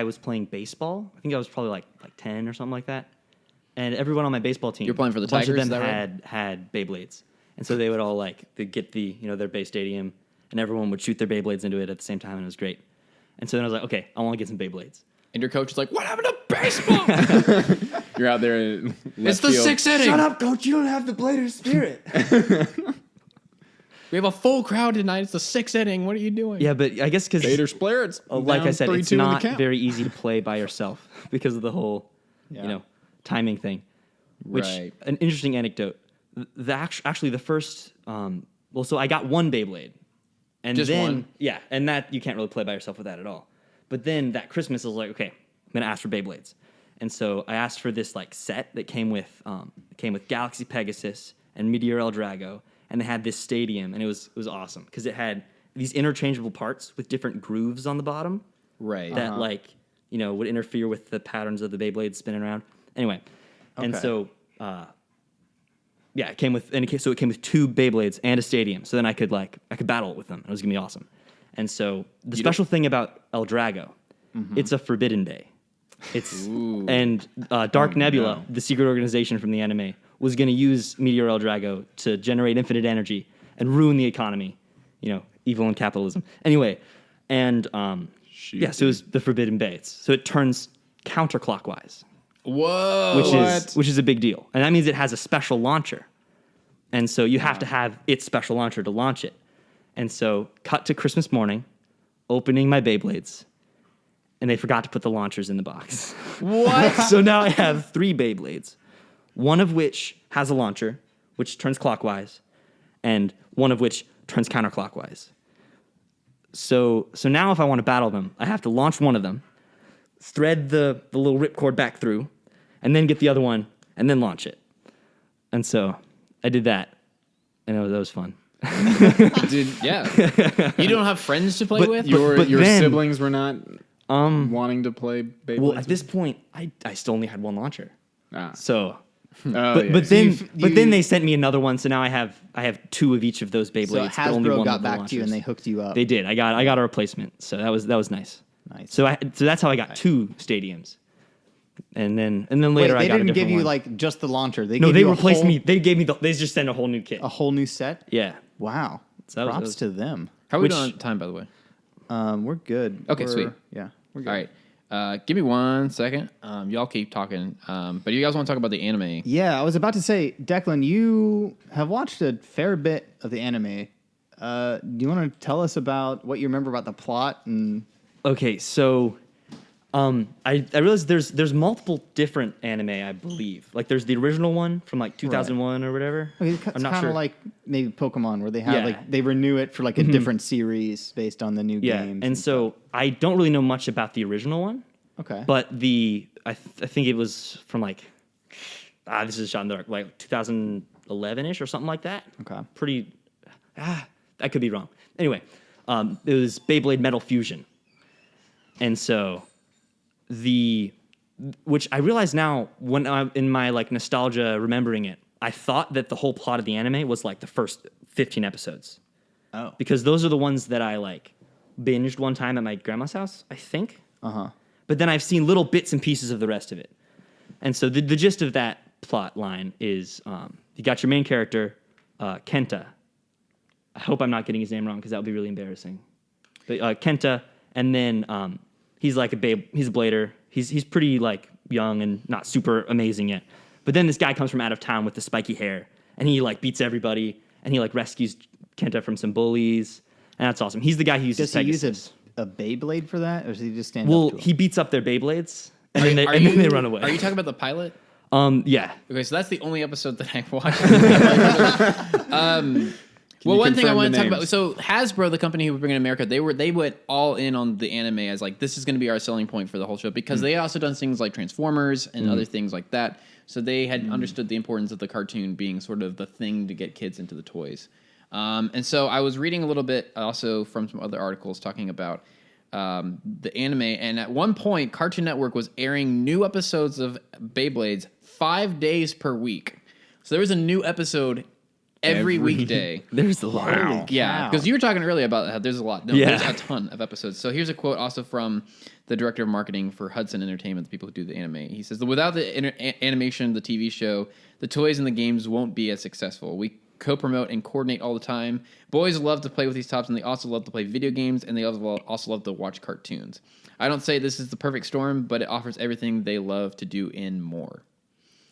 was playing baseball. I think I was probably like 10 or something like that. And everyone on my baseball team, You're playing for the a bunch Tigers, of them is that right? had Beyblades. And so they would all they'd get their base stadium, and everyone would shoot their Beyblades into it at the same time, and it was great. And so then I was like, okay, I want to get some Beyblades. And your coach is like, "What happened to baseball?" You're out there. In It's the field. sixth inning. Shut up, coach! You don't have the Blader spirit. We have a full crowd tonight. It's the sixth inning. What are you doing? Yeah, but I guess because Bader Splits. like I said, it's 3-2 in the not count. very easy to play by yourself because of the whole, timing thing. Which Right. an interesting anecdote. Actually, the first, so I got one Beyblade, and Just then one? yeah, and that you can't really play by yourself with that at all. But then that Christmas, I was like, okay, I'm gonna ask for Beyblades, and so I asked for this set that came with Galaxy Pegasus and Meteor El Drago, and they had this stadium, and it was awesome because it had these interchangeable parts with different grooves on the bottom, Right. that would interfere with the patterns of the Beyblades spinning around. Anyway, and Okay. so it came with two Beyblades and a stadium. So then I could battle with them. It was gonna be awesome. And so the special thing about El Drago, it's a forbidden bay. It's and Dark Nebula, the secret organization from the anime, was gonna use Meteor El Drago to generate infinite energy and ruin the economy. Evil and capitalism. Anyway, and so it was the forbidden bay. So it turns counterclockwise. Whoa. Which is a big deal. And that means it has a special launcher. And so you have to have its special launcher to launch it. And so cut to Christmas morning, opening my Beyblades, and they forgot to put the launchers in the box. What? So now I have 3 Beyblades, one of which has a launcher, which turns clockwise, and one of which turns counterclockwise. So now if I want to battle them, I have to launch one of them, thread the little ripcord back through, and then get the other one, and then launch it. And so I did that, and that was fun. Dude, yeah. You don't have friends to play with? Your then- siblings were not wanting to play Beyblades. Well, at this point, I still only had one launcher. Ah. So, Oh, yeah. but then they sent me another one, so now I have 2 of each of those Beyblades. So but only Hasbro one got of the back to you and launchers. they hooked you up. They did. I got a replacement, so that was nice. Nice. So that's how I got 2 stadiums, and then later Wait, I they got a didn't different give you one. just the launcher. No, gave they you a replaced whole- me. They gave me they just sent a whole new kit. a whole new set. Yeah. Wow. So that was- Props to them. How are we Which- doing on time, by the way? We're good. Okay, sweet. Yeah, we're good. All right. Give me 1 second. Y'all keep talking. But you guys want to talk about the anime? Yeah, I was about to say, Declan, you have watched a fair bit of the anime. Do you want to tell us about what you remember about the plot? And Okay, so I realized there's multiple different anime, I believe. Like there's the original one from 2001 or whatever. it's I'm not kind sure. of like maybe Pokemon, where they have Yeah. they renew it for a different series based on the new Yeah, games. and so I don't really know much about the original one, okay, but I think it was from this is shot in the dark, 2011ish or something like that. Okay. Pretty. I could be wrong. Anyway, it was Beyblade Metal Fusion, and so which I realize now when I'm in my nostalgia remembering it, I thought that the whole plot of the anime was the first 15 episodes. oh, Because those are the ones that I binged one time at my grandma's house, I think. But then I've seen little bits and pieces of the rest of it. And so the gist of that plot line is you got your main character, Kenta. I hope I'm not getting his name wrong because that would be really embarrassing. But Kenta, and then he's he's a blader. He's pretty young and not super amazing yet. But then this guy comes from out of town with the spiky hair, and he beats everybody, and he rescues Kenta from some bullies, and that's awesome. He's the guy who uses does he use Pegasus. a Beyblade for that, or does he just stand Well, up to him? he beats up their Beyblades, and then they run away. Are you talking about the pilot? Yeah. Okay, so that's the only episode that I watched. Well, one thing I confirm want the to talk about. names? So Hasbro, the company who we bring in America, they went all in on the anime as like this is going to be our selling point for the whole show because they also done things like Transformers and other things like that. So they had understood the importance of the cartoon being sort of the thing to get kids into the toys. And so I was reading a little bit also from some other articles talking about the anime, and at one point, Cartoon Network was airing new episodes of Beyblades 5 days per week. So there was a new episode every weekday. There's a lot. Wow. Yeah, because you were talking earlier about how there's a lot. No, Yeah. there's a ton of episodes. So here's a quote also from the director of marketing for Hudson Entertainment, the people who do the anime. He says, without the animation of the TV show, the toys and the games won't be as successful. We co-promote and coordinate all the time. Boys love to play with these tops, and they also love to play video games, and they also love to watch cartoons. I don't say this is the perfect storm, but it offers everything they love to do and more.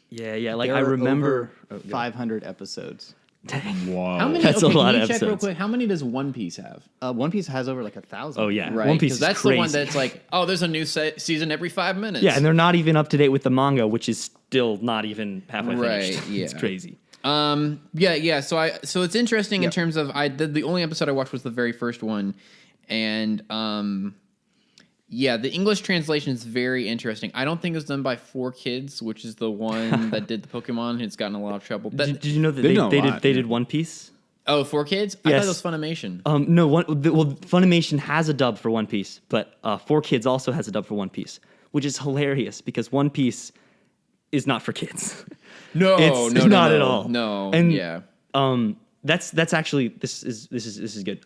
Yeah. Like There I are remember over 500 episodes. Whoa. How many? That's a lot can of you check real episodes. quick? How many does One Piece have? One Piece has over like 1,000. Oh yeah. Right, One Piece because is that's crazy. the one that's like, oh, there's a new season every 5 minutes. Yeah, and they're not even up to date with the manga, which is still not even halfway finished. Right, yeah. It's crazy. Yeah. So it's interesting in terms of the only episode I watched was the very first one, and the English translation is very interesting. I don't think it was done by 4Kids, which is the one that did the Pokemon. It's gotten a lot of trouble. Did you know that They know a they lot, did yeah. One Piece? Oh, 4Kids? I thought Yes. it was Funimation. No, Funimation has a dub for One Piece, but 4Kids also has a dub for One Piece, which is hilarious because One Piece is not for kids. No, It's not at all. No, And yeah. That's actually this is good.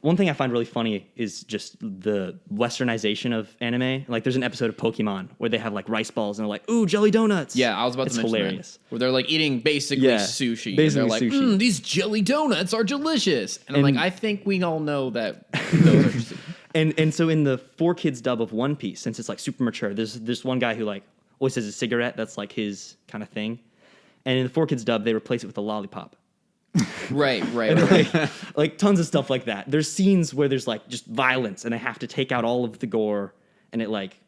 One thing I find really funny is just the westernization of anime. Like, there's an episode of Pokemon where they have like rice balls and they're like, "Ooh, jelly donuts!" Yeah, I was about it's to mention hilarious. that. Where they're like eating basically Yeah, sushi. basically and they're like, sushi. these jelly donuts are delicious. And I'm And- like, I think we all know that those are And so in the 4Kids dub of One Piece, since it's like super mature, there's this one guy who like always has a cigarette. That's like his kind of thing. And in the 4Kids dub, they replace it with a lollipop. Right. Like tons of stuff like that. There's scenes where there's like just violence and I have to take out all of the gore and it like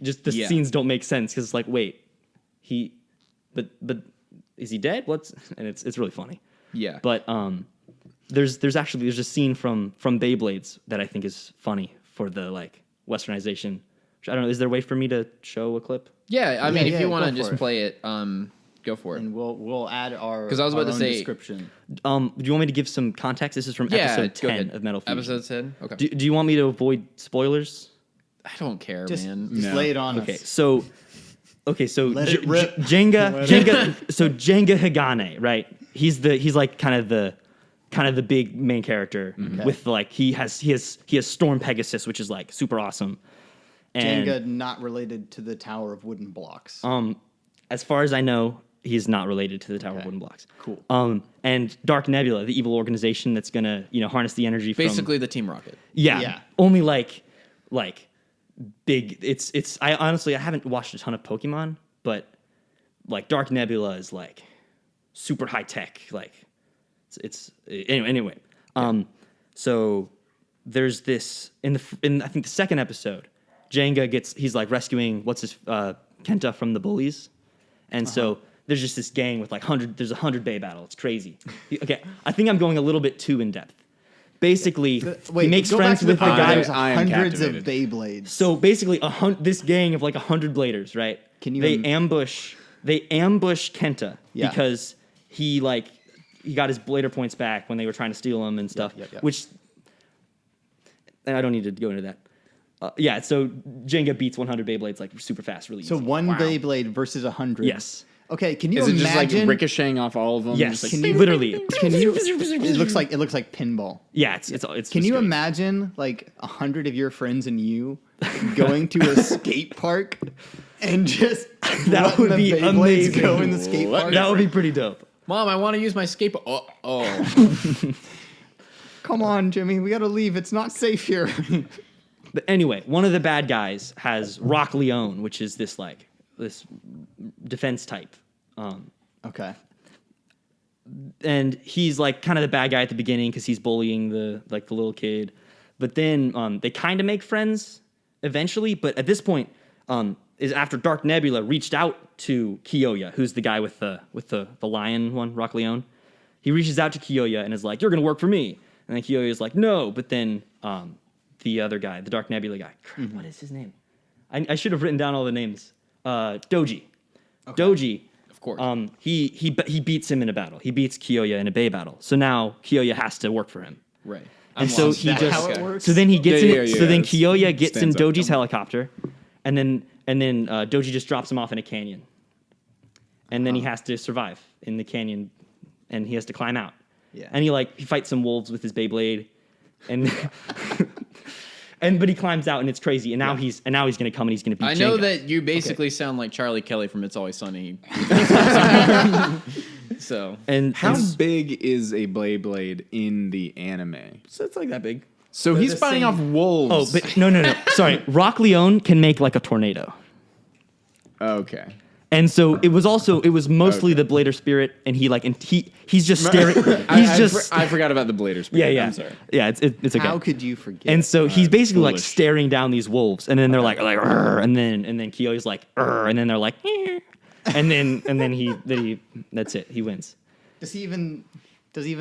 just the Yeah. scenes don't make sense because it's like, wait, but is he dead? And it's really funny. Yeah. But there's a scene from Beyblades that I think is funny for the like westernization. I don't know, is there a way for me to show a clip? Yeah, I mean, if yeah, you want go to just for it. play it, go for it. And we'll add our 'Cause I was about our to own say- description. Do you want me to give some context? This is from episode go 10 ahead. of Metal Fusion. Episode 10? Okay. Do you want me to avoid spoilers? I don't care, Just man. No. lay it on Okay, us. so Let it rip. Jenga. So Jenga Hagane, right? He's like kind of the big main character with like he has Storm Pegasus, which is like super awesome. And Jenga not related to the Tower of Wooden Blocks. as far as I know, he's not related to the Tower of Okay. Wooden Blocks. Cool. And Dark Nebula, the evil organization that's gonna harness the energy from Basically, the Team Rocket. Yeah. only like big. It's I honestly I haven't watched a ton of Pokemon, but like Dark Nebula is like super high tech. Like it's anyway. So there's this in I think the second episode, Jenga he's like rescuing Kenta from the bullies, and so there's just this gang with like 100 Bay battle. It's crazy. Okay, I think I'm going a little bit too in depth. Basically, he makes go back friends to the with the fact that guy. There's I am hundreds of captivated. Beyblades. So basically, this gang of like 100 bladers, right? They ambush Kenta Yeah. because he got his blader points back when they were trying to steal him and stuff. Yep. Which I don't need to go into that. So Jenga beats 100 Beyblades like super fast, really So easy. one Beyblade versus 100. Yes. Okay, can you Is it just imagine? like ricocheting off all of them? Yes. Just Can like, you- Literally. Can you? It looks like pinball. Yeah. It's Can just you great. imagine like 100 of your friends and you going to a skate park and just That letting would the be Beyblades amazing. go in the skate park? That would be pretty dope. Mom, I want to use my skateboard. Oh. Come on, Jimmy, we gotta leave. It's not safe here. But anyway, one of the bad guys has Rock Leone, which is this defense type. Okay. And he's like kind of the bad guy at the beginning because he's bullying the little kid. But then they kind of make friends eventually. But at this point, is after Dark Nebula reached out to Kyoya, who's the guy with the lion one, Rock Leone. He reaches out to Kyoya and is like, "You're gonna work for me." And then Kyoya is like, "No." But then the other guy, the Dark Nebula guy, what is his name? I should have written down all the names. Doji. Okay. Doji. Of course. He beats him in a battle. He beats Kyoya in a Bay battle. So now Kyoya has has to work for him. Right. And so he That's just how it works? so then he gets in. Yeah. So then Kyoya gets in Stands up. Doji's helicopter, and then Doji just drops him off in a canyon, and then he has to survive in the canyon, and he has to climb out. Yeah. And he fights some wolves with his Beyblade, and but he climbs out and it's crazy. And now he's gonna come and he's gonna beat. I know Jenga. that you basically sound like Charlie Kelly from It's Always Sunny. So And How and big is a Beyblade in the anime? so it's like that big. So he's the fighting same- off wolves. Oh, but no. Sorry, Rock Leone can make like a tornado. Okay. And so it was mostly the Blader Spirit, and he's just staring. I forgot about the Blader Spirit. Yeah. I'm sorry. Yeah, it's okay. How could you forget? And so he's basically like foolish. staring down these wolves, and then they're like, "Rrr," and then Kyo's like, "Rrr," and then they're like, "Eh," and then he that's it. He wins. does he even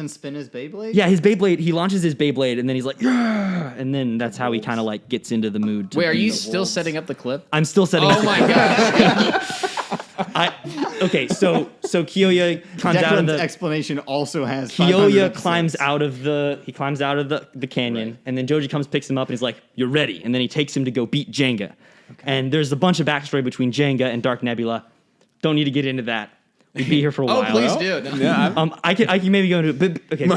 spin his Beyblade? Yeah, his Beyblade. He launches his Beyblade, and then he's like, "Rrr," and then that's how he kind of like gets into the mood. To wait, are be you the still wolves. setting up the clip? I'm still setting. Oh up the my clip. gosh. Okay, so Kyoya climbs out of Declan's the. explanation also has 500 Kyoya episodes. climbs out of the canyon, and then Doji comes, picks him up, and he's like, "You're ready." And then he takes him to go beat Jenga. And there's a bunch of backstory between Jenga and Dark Nebula. Don't need to get into that. We'd be here for a Oh, while. please do. No. Yeah. I can maybe go into it, but okay. No.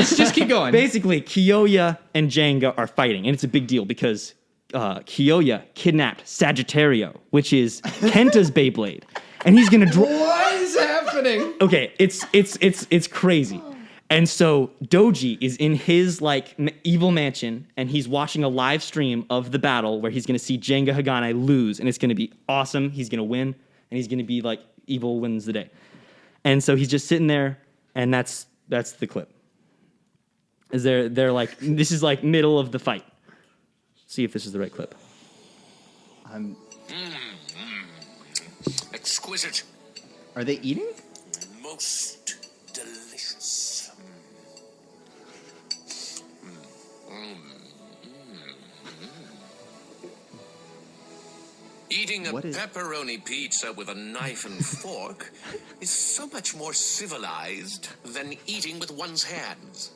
Just keep going. Basically, Kyoya and Jenga are fighting, and it's a big deal because Kyoya kidnapped Sagittario, which is Kenta's Beyblade, and he's gonna draw. What is happening? Okay, it's crazy. And so Doji is in his like evil mansion, and he's watching a live stream of the battle where he's gonna see Jenga Hagane lose, and it's gonna be awesome. He's gonna win, and he's gonna be like evil wins the day. And so he's just sitting there, and that's the clip. Is they're like this is like middle of the fight. See if this is the right clip. Exquisite. Are they eating? Most delicious. Eating a What is- pepperoni pizza with a knife and fork is so much more civilized than eating with one's hands.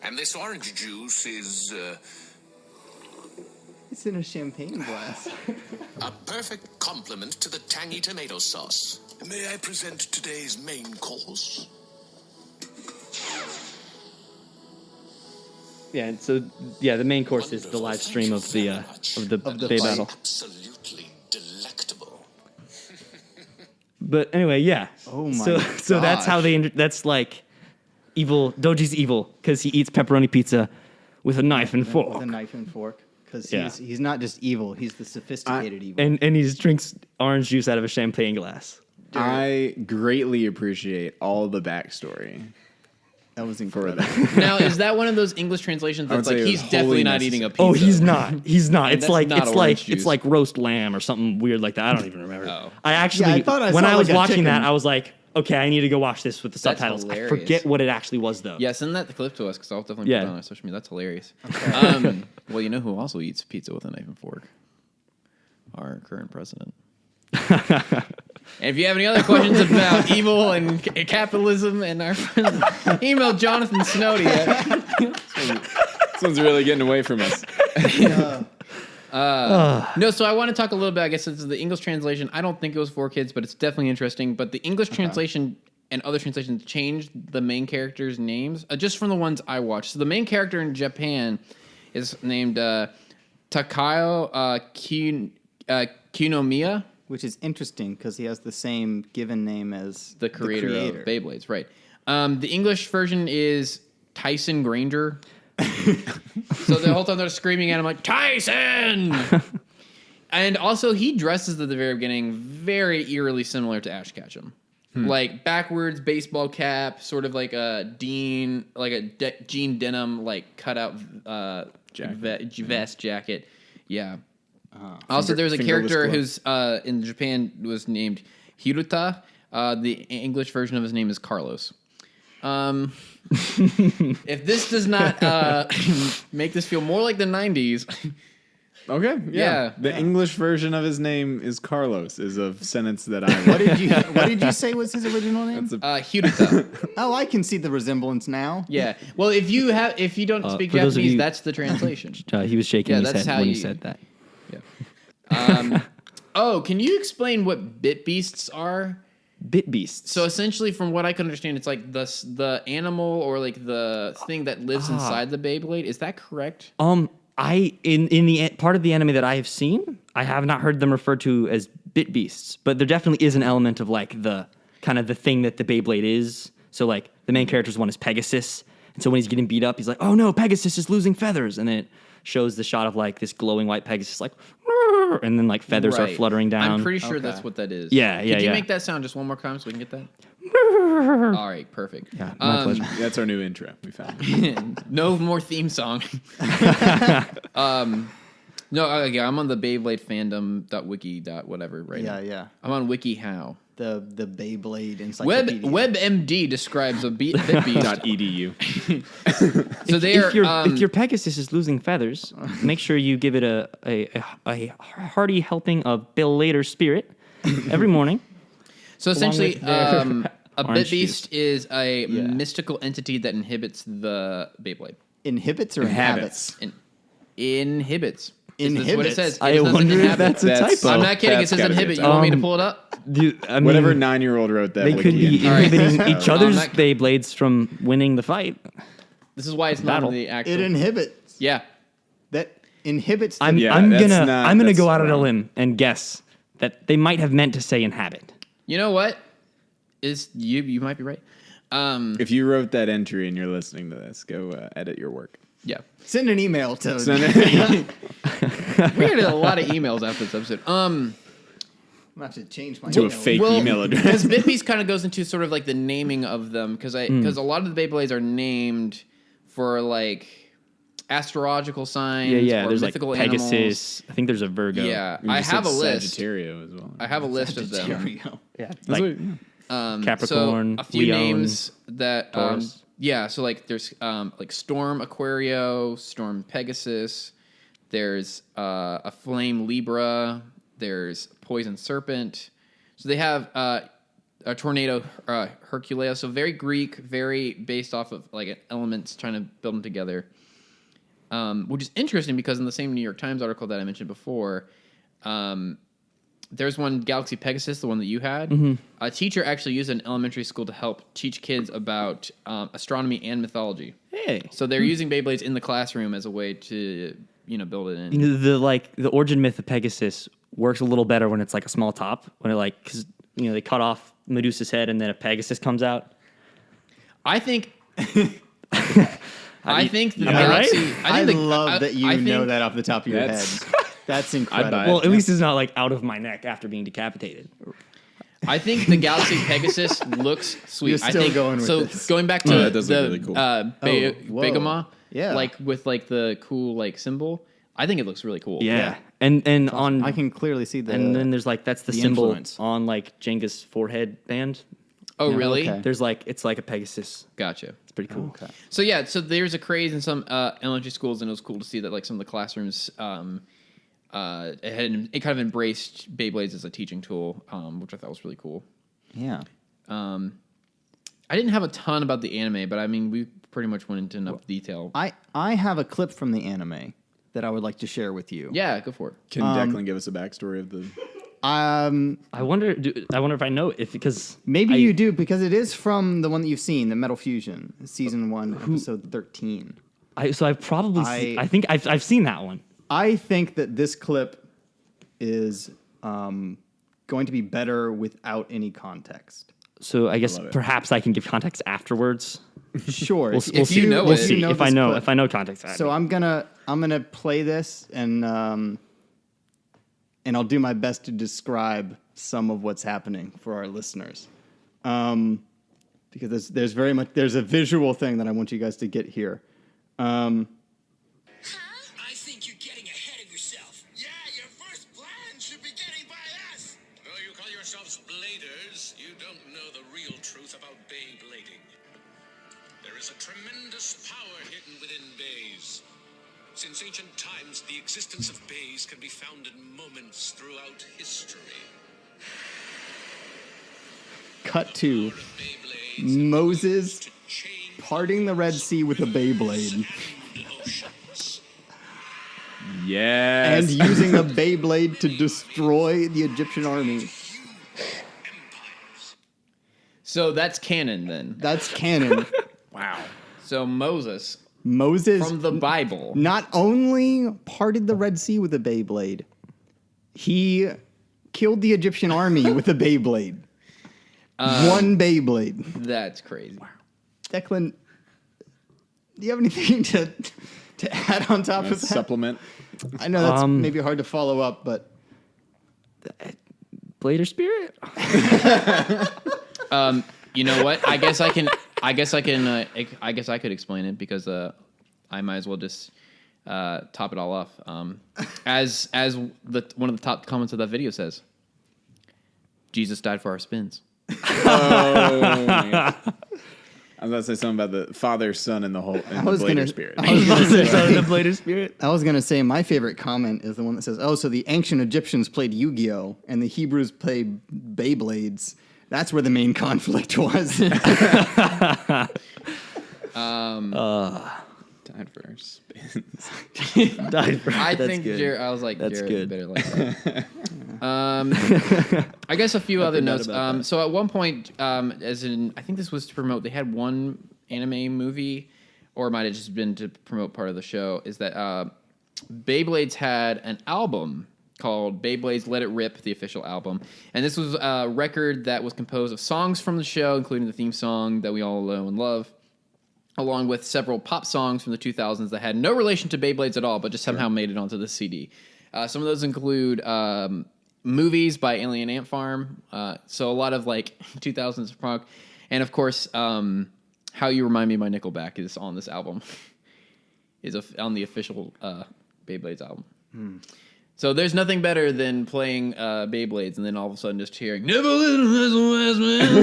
And this orange juice is It's in a champagne glass. a perfect complement to the tangy tomato sauce. May I present today's main course? Yeah, and so the main course is the live stream of the Bay fight. battle. Absolutely delectable. But anyway, yeah. Oh my So that's how that's like evil. Doji's evil because he eats pepperoni pizza with a knife and fork, With a knife and fork. Because Yeah. he's not just evil, he's the sophisticated evil. and he just drinks orange juice out of a champagne glass. I greatly appreciate all the backstory That was for incredible. that. Now, is that one of those English translations I would that's like say it he's was definitely wholly not eating a pizza? Oh, he's not. He's not. And It's that's like not orange juice. it's like roast lamb or something weird like that. I don't even remember. Oh. I actually Yeah, I thought I when saw I was like a watching that, chicken. I was like, okay, I need to go watch this with the That's subtitles. I hilarious. forget what it actually was though. Yeah, send that clip to us because I'll definitely Yeah. put it on our social media. That's hilarious. Well, you know who also eats pizza with a knife and fork? Our current president. And if you have any other questions about evil and capitalism and our friends, email Jonathan Snowdy This one's really getting away from us. No, so I want to talk a little bit. I guess it's the English translation. I don't think it was for kids, but it's definitely interesting. But the English translation and other translations changed the main characters' names just from the ones I watched. So the main character in Japan is named Takao Kinomiya, Which is interesting because he has the same given name as the creator of Beyblades. Right. The English version is Tyson Granger. So the whole time they're screaming at him like Tyson. And also he dresses at the very beginning very eerily similar to Ash Ketchum. Like backwards baseball cap, sort of like a Dean, like a jean denim, like cutout vest jacket. Yeah. Also, there's a fingerless character gloves. who's in Japan was named Hiruta. The English version of his name is Carlos. If this does not make this feel more like the 90s, Okay, Yeah. The English version of his name is Carlos. Is a sentence that I. What did you say was his original name? Hiruta. Oh, I can see the resemblance now. Yeah. Well, if you don't speak for those of Japanese, you- that's the translation. He was shaking Yeah, his that's head how when he you- said that. Oh, can you explain what bit beasts are? Bit beasts. So essentially, from what I can understand, it's like the animal or like the thing that lives inside the Beyblade. Is that correct? I in the part of the anime that I have seen, I have not heard them referred to as bit beasts, but there definitely is an element of like the kind of the thing that the Beyblade is. So like the main character's one is Pegasus, and so when he's getting beat up, he's like, "Oh no, Pegasus is losing feathers," and then it shows the shot of like this glowing white Pegasus, like, and then like feathers are Right. fluttering down. I'm pretty sure that's what that is. Yeah, Could you yeah. make that sound just one more time so we can get that? All right, perfect. Yeah, my pleasure. That's our new intro. We found. No more theme song. No, okay, I'm on the Beyblade fandom.wiki. Whatever right now. Yeah. I'm on WikiHow. The Beyblade encyclopedia. WebMD describes a bit beast. .edu. So they are. If your Pegasus is losing feathers, make sure you give it a hearty helping of Bill Later spirit every morning. So essentially, with their a orange bit beast is a mystical entity that inhibits the Beyblade. Inhibits or Inhabits. Inhibits. That's what it Inhibits. says. I It doesn't wonder if inhabit. that's a That's- typo. I'm not kidding. It That's says gotta be a inhibit. You typo. want me to pull it up? Dude, I mean, Whatever 9-year-old wrote that. they could be wiki. inhibiting each other's back. Beyblades from winning the fight. This is why it's not Battle. the actual. It inhibits. Yeah. That inhibits. The, I'm Yeah, I'm that's gonna not- I'm gonna that's go out on a wrong. limb and guess that they might have meant to say inhabit. You know what? Is you might be right. If you wrote that entry and you're listening to this, go edit your work. Yeah. send an email to. We had a lot of emails after this episode. I'm gonna have to change my To a email. fake email address. Because BitBeast kind of goes into sort of like the naming of them because a lot of the Beyblades are named for like astrological signs Yeah. or There's like mythical Pegasus. animals. I think there's a Virgo. Yeah, You I just have a said list. Sagittario as well. I have a list of them. Sagittario. Yeah. That's Like what- yeah. Capricorn, So a few Leon, names that Taurus. yeah. So like there's like Storm Aquario, Storm Pegasus. There's a Flame Libra. There's Poison Serpent. So they have a Tornado Hercules. So very Greek, very based off of like elements, trying to build them together. Which is interesting because in the same New York Times article that I mentioned before, there's one Galaxy Pegasus, the one that you had. Mm-hmm. A teacher actually used it in elementary school to help teach kids about astronomy and mythology. Hey. So they're using Beyblades in the classroom as a way to build it in. You know, the origin myth of Pegasus works a little better when it's like a small top. When it like, because they cut off Medusa's head and then a Pegasus comes out. I think. I think the Am I right? Galaxy. I think love that you I think- know that off the top of your head. That's- That's I'd incredible. buy it. Well, at least it's not like out of my neck after being decapitated. I think the Galaxy Pegasus looks sweet. You're I still think, going with so this. going back to Oh, that does the look really cool. whoa. Begama, Yeah. like with like the cool like symbol. I think it looks really cool. Yeah. And on I can clearly see the. and then there's like that's the the symbol influence. on like Jenga's forehead band. Oh, really? okay. There's like it's like a Pegasus. Gotcha. It's pretty cool. Okay. So yeah, so there's a craze in some elementary schools, and it was cool to see that like some of the classrooms it kind of embraced Beyblades as a teaching tool, which I thought was really cool. Yeah. I didn't have a ton about the anime, but I mean we pretty much went into enough detail. I have a clip from the anime that I would like to share with you. Yeah, go for it. Can Declan give us a backstory of the? I wonder if I know if because Maybe you do because it is from the one that you've seen, the Metal Fusion, season 1, episode 13. I've probably I think I've seen that one. I think that this clip is going to be better without any context. So I guess love it. perhaps I can give context afterwards. Sure. We'll If see. you know we'll it. see if I this know clip. if I know context. So I'm gonna play this and I'll do my best to describe some of what's happening for our listeners, because there's a visual thing that I want you guys to get here. I think you're getting ahead of yourself. Yeah, you're There's a tremendous power hidden within bays. Since ancient times, the existence of bays can be found in moments throughout history. Cut to Moses parting the Red Sea with a Beyblade Yes. and using a Beyblade to destroy the Egyptian army. So that's canon then. That's canon. Wow. So Moses Moses from the Bible. not only parted the Red Sea with a Beyblade, he killed the Egyptian army with a Beyblade. One Beyblade. That's crazy. Declan, do you have anything to add on top of that? Supplement. I know that's maybe hard to follow up, but Blade or Spirit? You know what? I guess I could explain it because I might as well just top it all off. As one of the top comments of that video says, Jesus died for our spins. Oh, my God. I was about to say something about the Father, Son, and the Blade or Spirit. The Blade or Spirit? I was going to say my favorite comment is the one that says, oh, so the ancient Egyptians played Yu-Gi-Oh! And the Hebrews played Beyblades. That's where the main conflict was. Died for our spins. I That's think good. I was like, That's Jared, good. you better like that. I guess a few other notes. So at one point, I think this was to promote, they had one anime movie, or it might have just been to promote part of the show, is that Beyblades had an album called Beyblades Let It Rip, the official album. And this was a record that was composed of songs from the show, including the theme song that we all know and love, along with several pop songs from the 2000s that had no relation to Beyblades at all, but just somehow made it onto the CD. Some of those include movies by Alien Ant Farm, so a lot of like 2000s rock, and of course, How You Remind Me by Nickelback is on this album, is on the official Beyblades album. So there's nothing better than playing Beyblades and then all of a sudden just hearing "Never Little West Man."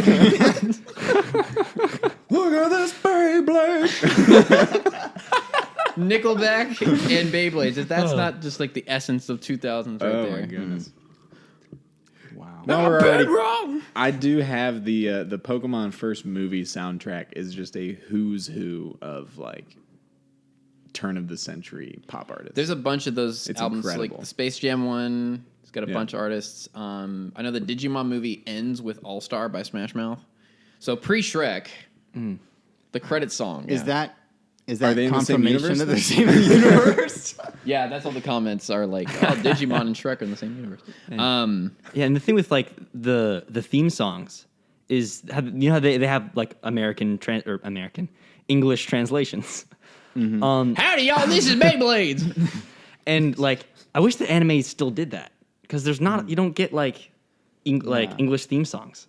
Look at this Beyblade. Nickelback and Beyblades. If that's not just like the essence of 2000s right there. Oh my goodness. Wow. No, we're already wrong. I do have the Pokemon first movie soundtrack is just a who's who of like turn of the century pop artists. There's a bunch of those It's albums, incredible. like the Space Jam one. It's got a Yeah. bunch of artists. I know the Digimon movie ends with All Star by Smash Mouth. So pre-Shrek, the credit song. Is that Are they in the same confirmation universe? of the same universe? Yeah, that's all the comments are like, oh, Digimon and Shrek are in the same universe. Yeah, and the thing with like the theme songs is how they have like English translations. Howdy, y'all, this is Beyblades. And like I wish the anime still did that because there's not you don't get like English theme songs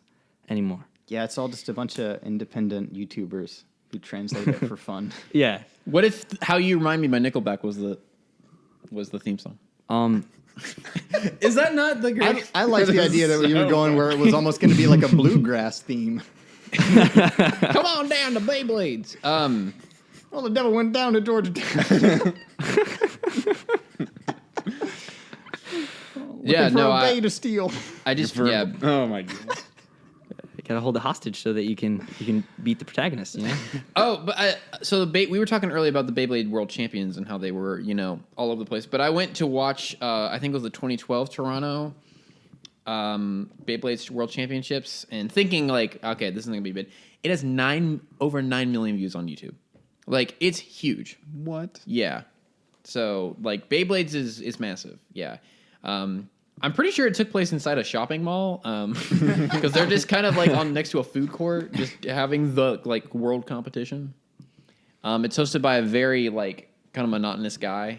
anymore. Yeah, it's all just a bunch of independent YouTubers who translate it for fun. Yeah. What if How You Remind Me by Nickelback was the theme song? Is that not the great? I like the idea that you were going where it was almost going to be like a bluegrass theme. Come on down to Beyblades. Well, the devil went down to Georgia. Yeah, for no, a bay to steal. I just Oh my god. You gotta hold it hostage so that you can beat the protagonist. You know. Oh, but we were talking earlier about the Beyblade World Champions and how they were, all over the place. But I went to watch, I think it was the 2012 Toronto Beyblades World Championships, and thinking like, okay, this isn't gonna be big. It has over 9 million views on YouTube. Like, it's huge. What? Yeah. So like Beyblades is massive. Yeah. I'm pretty sure it took place inside a shopping mall, because they're just kind of like on next to a food court, just having the like world competition. It's hosted by a very like kind of monotonous guy,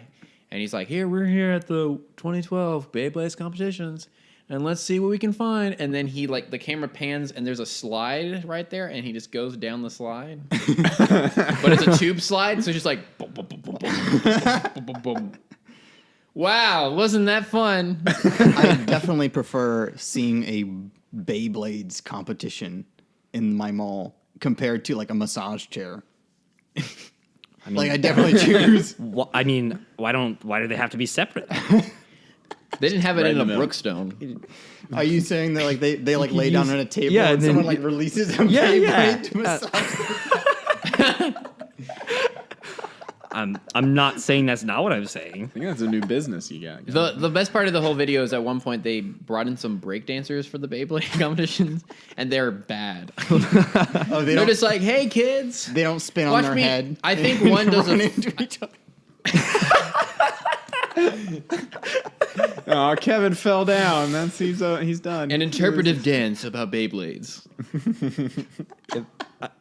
and he's like, we're here at the 2012 Beyblades competitions, and let's see what we can find. And then he like the camera pans, and there's a slide right there, and he just goes down the slide, but it's a tube slide, so it's just like boom, boom, boom, boom, boom, boom, boom, boom. Wow, wasn't that fun? I definitely prefer seeing a Beyblades competition in my mall compared to like a massage chair. I mean, Like I definitely choose. I mean, why do they have to be separate? They didn't have it Right in in a the middle. Brookstone. Are you saying that like they like lay down on a table Yeah, and and then someone you- like releases a Yeah, yeah. Beyblade to massage? I'm not saying that's not what I'm saying. I think that's a new business you got. The best part of the whole video is at one point they brought in some break dancers for the Beyblade competitions, and they're bad. Oh, they They're don't. just like, hey kids, They don't spin on watch their me. head. I think one does Run a. into each other. Oh, Kevin fell down. That's he's done. An interpretive dance about Beyblades.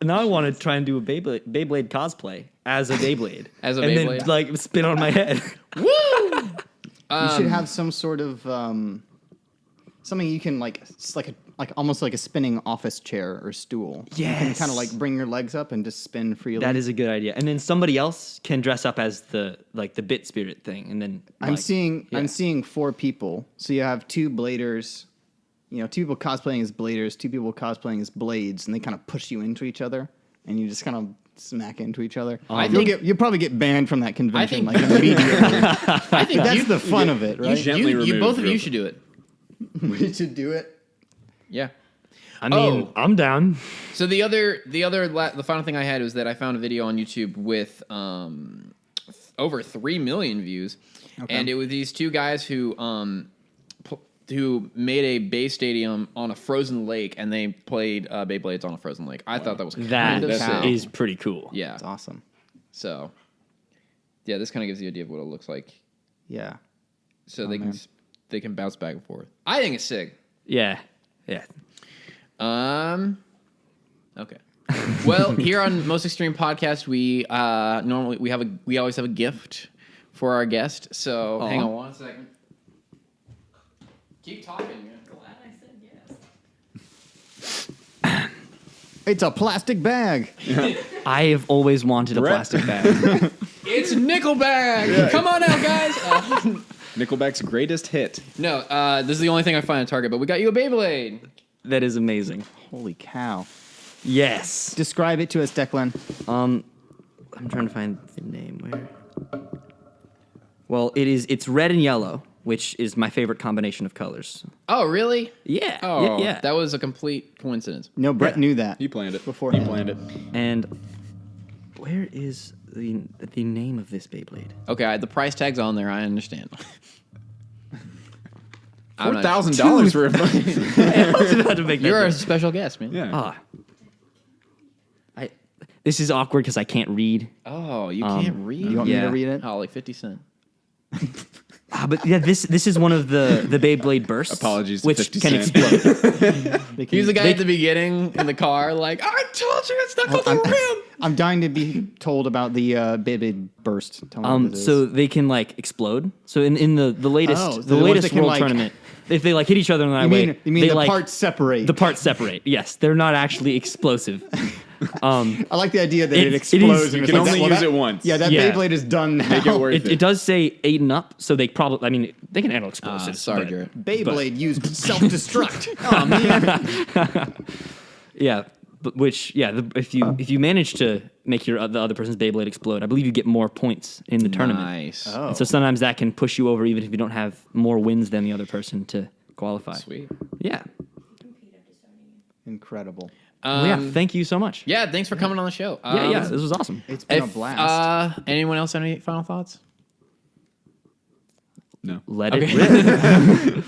Now I want to try and do a Beyblade cosplay as a Beyblade. As a and Beyblade? then like spin on my head. Woo! You should have some sort of something you can like, it's like almost like a spinning office chair or stool. You can Yes. kind of like bring your legs up and just spin freely. That is a good idea. And then somebody else can dress up as the bit spirit thing. And then I'm like, seeing yeah. I'm seeing 4 people. So you have 2 bladers, 2 people cosplaying as bladers, 2 people cosplaying as blades, and they kind of push you into each other, and you just kind of smack into each other. You'll probably get banned from that convention think- like immediately. I think That's you, the fun of it, right? Gently you removed both of real you quick. should do it. We should do it. Yeah. I mean, Oh. I'm down. So the final thing I had was that I found a video on YouTube with over 3 million views, and it was these 2 guys who made a base stadium on a frozen lake, and they played Beyblades on a frozen lake. I thought that was That kind of sick. is pretty cool. Yeah. That's awesome. So, yeah, this kind of gives you an idea of what it looks like. Yeah. So they can bounce back and forth. I think it's sick. Yeah. Yeah. Okay. Well, here on Most Extreme Podcast, we we always have a gift for our guest. So hang on one second. Keep talking. Man. Glad I said yes. It's a plastic bag. I have always wanted a Brett. plastic bag. It's Nickelback. Come on out, guys. Nickelback's greatest hit. No, this is the only thing I find at Target, but we got you a Beyblade. That is amazing. Holy cow. Yes. Describe it to us, Declan. I'm trying to find the name. Where? Well, it's red and yellow, which is my favorite combination of colors. Oh, really? Yeah. Oh, yeah. that was a complete coincidence. No, Brett knew that. He planned it Before He him. planned it. And where is the name of this Beyblade? Okay, the price tag's on there. I understand. I'm not- $4,000 for a I was about to make that You're a joke. special guest, man. Yeah. This is awkward because I can't read. Oh, you can't read? You want me Yeah. to read it? Oh, like 50 Cent. But yeah, this is one of the Beyblade bursts. Apologies to which 50 can Cent. explode. They He's the can- guy at the beginning in the car, like, I told you it's not going to rim. I'm dying to be told about the Beyblade burst. Tell me what it is. So they can like explode. So in the latest Oh, so the the ones latest that can, world like- tournament, if they like hit each other in the right way, you mean they, the like, parts separate? the parts separate. Yes, they're not actually explosive. I like the idea that It it is- explodes. you and can it's like, only well, use that- it once. Yeah, that Yeah. Beyblade is done now. Make it worth It does say 8 and up, so they probably. I mean, they can handle explosives. Sorry, but- Jarrett. Beyblade used self-destruct. Oh man. Yeah, but if you manage to make the other person's Beyblade explode, I believe you get more points in the tournament. Nice. Oh. And so sometimes that can push you over, even if you don't have more wins than the other person to qualify. Sweet. Yeah. Incredible. Well, yeah. Thank you so much. Yeah, thanks for coming on the show. Yeah. This was awesome. It's been a If, blast. anyone else have any final thoughts? No. Let it Okay. rip.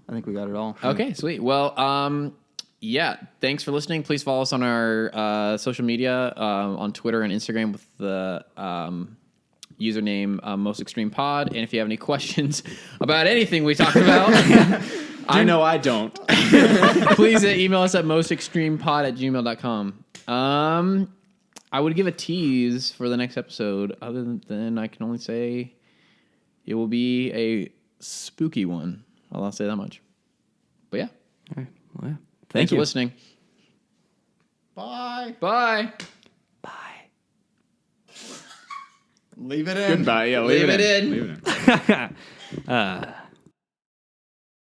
I think we got it all. Okay, sweet. Well, yeah, thanks for listening. Please follow us on our social media, on Twitter and Instagram with the username Most Extreme Pod. And if you have any questions about anything we talked about, I know I don't. please email us at mostextremepod@gmail.com. I would give a tease for the next episode. Other than I can only say it will be a spooky one. I'll say that much. But yeah, All right. Well, yeah. thanks Thank you. for listening. Bye. Bye. Bye. Leave it in. Goodbye. Yeah, Leave it in. Leave it in.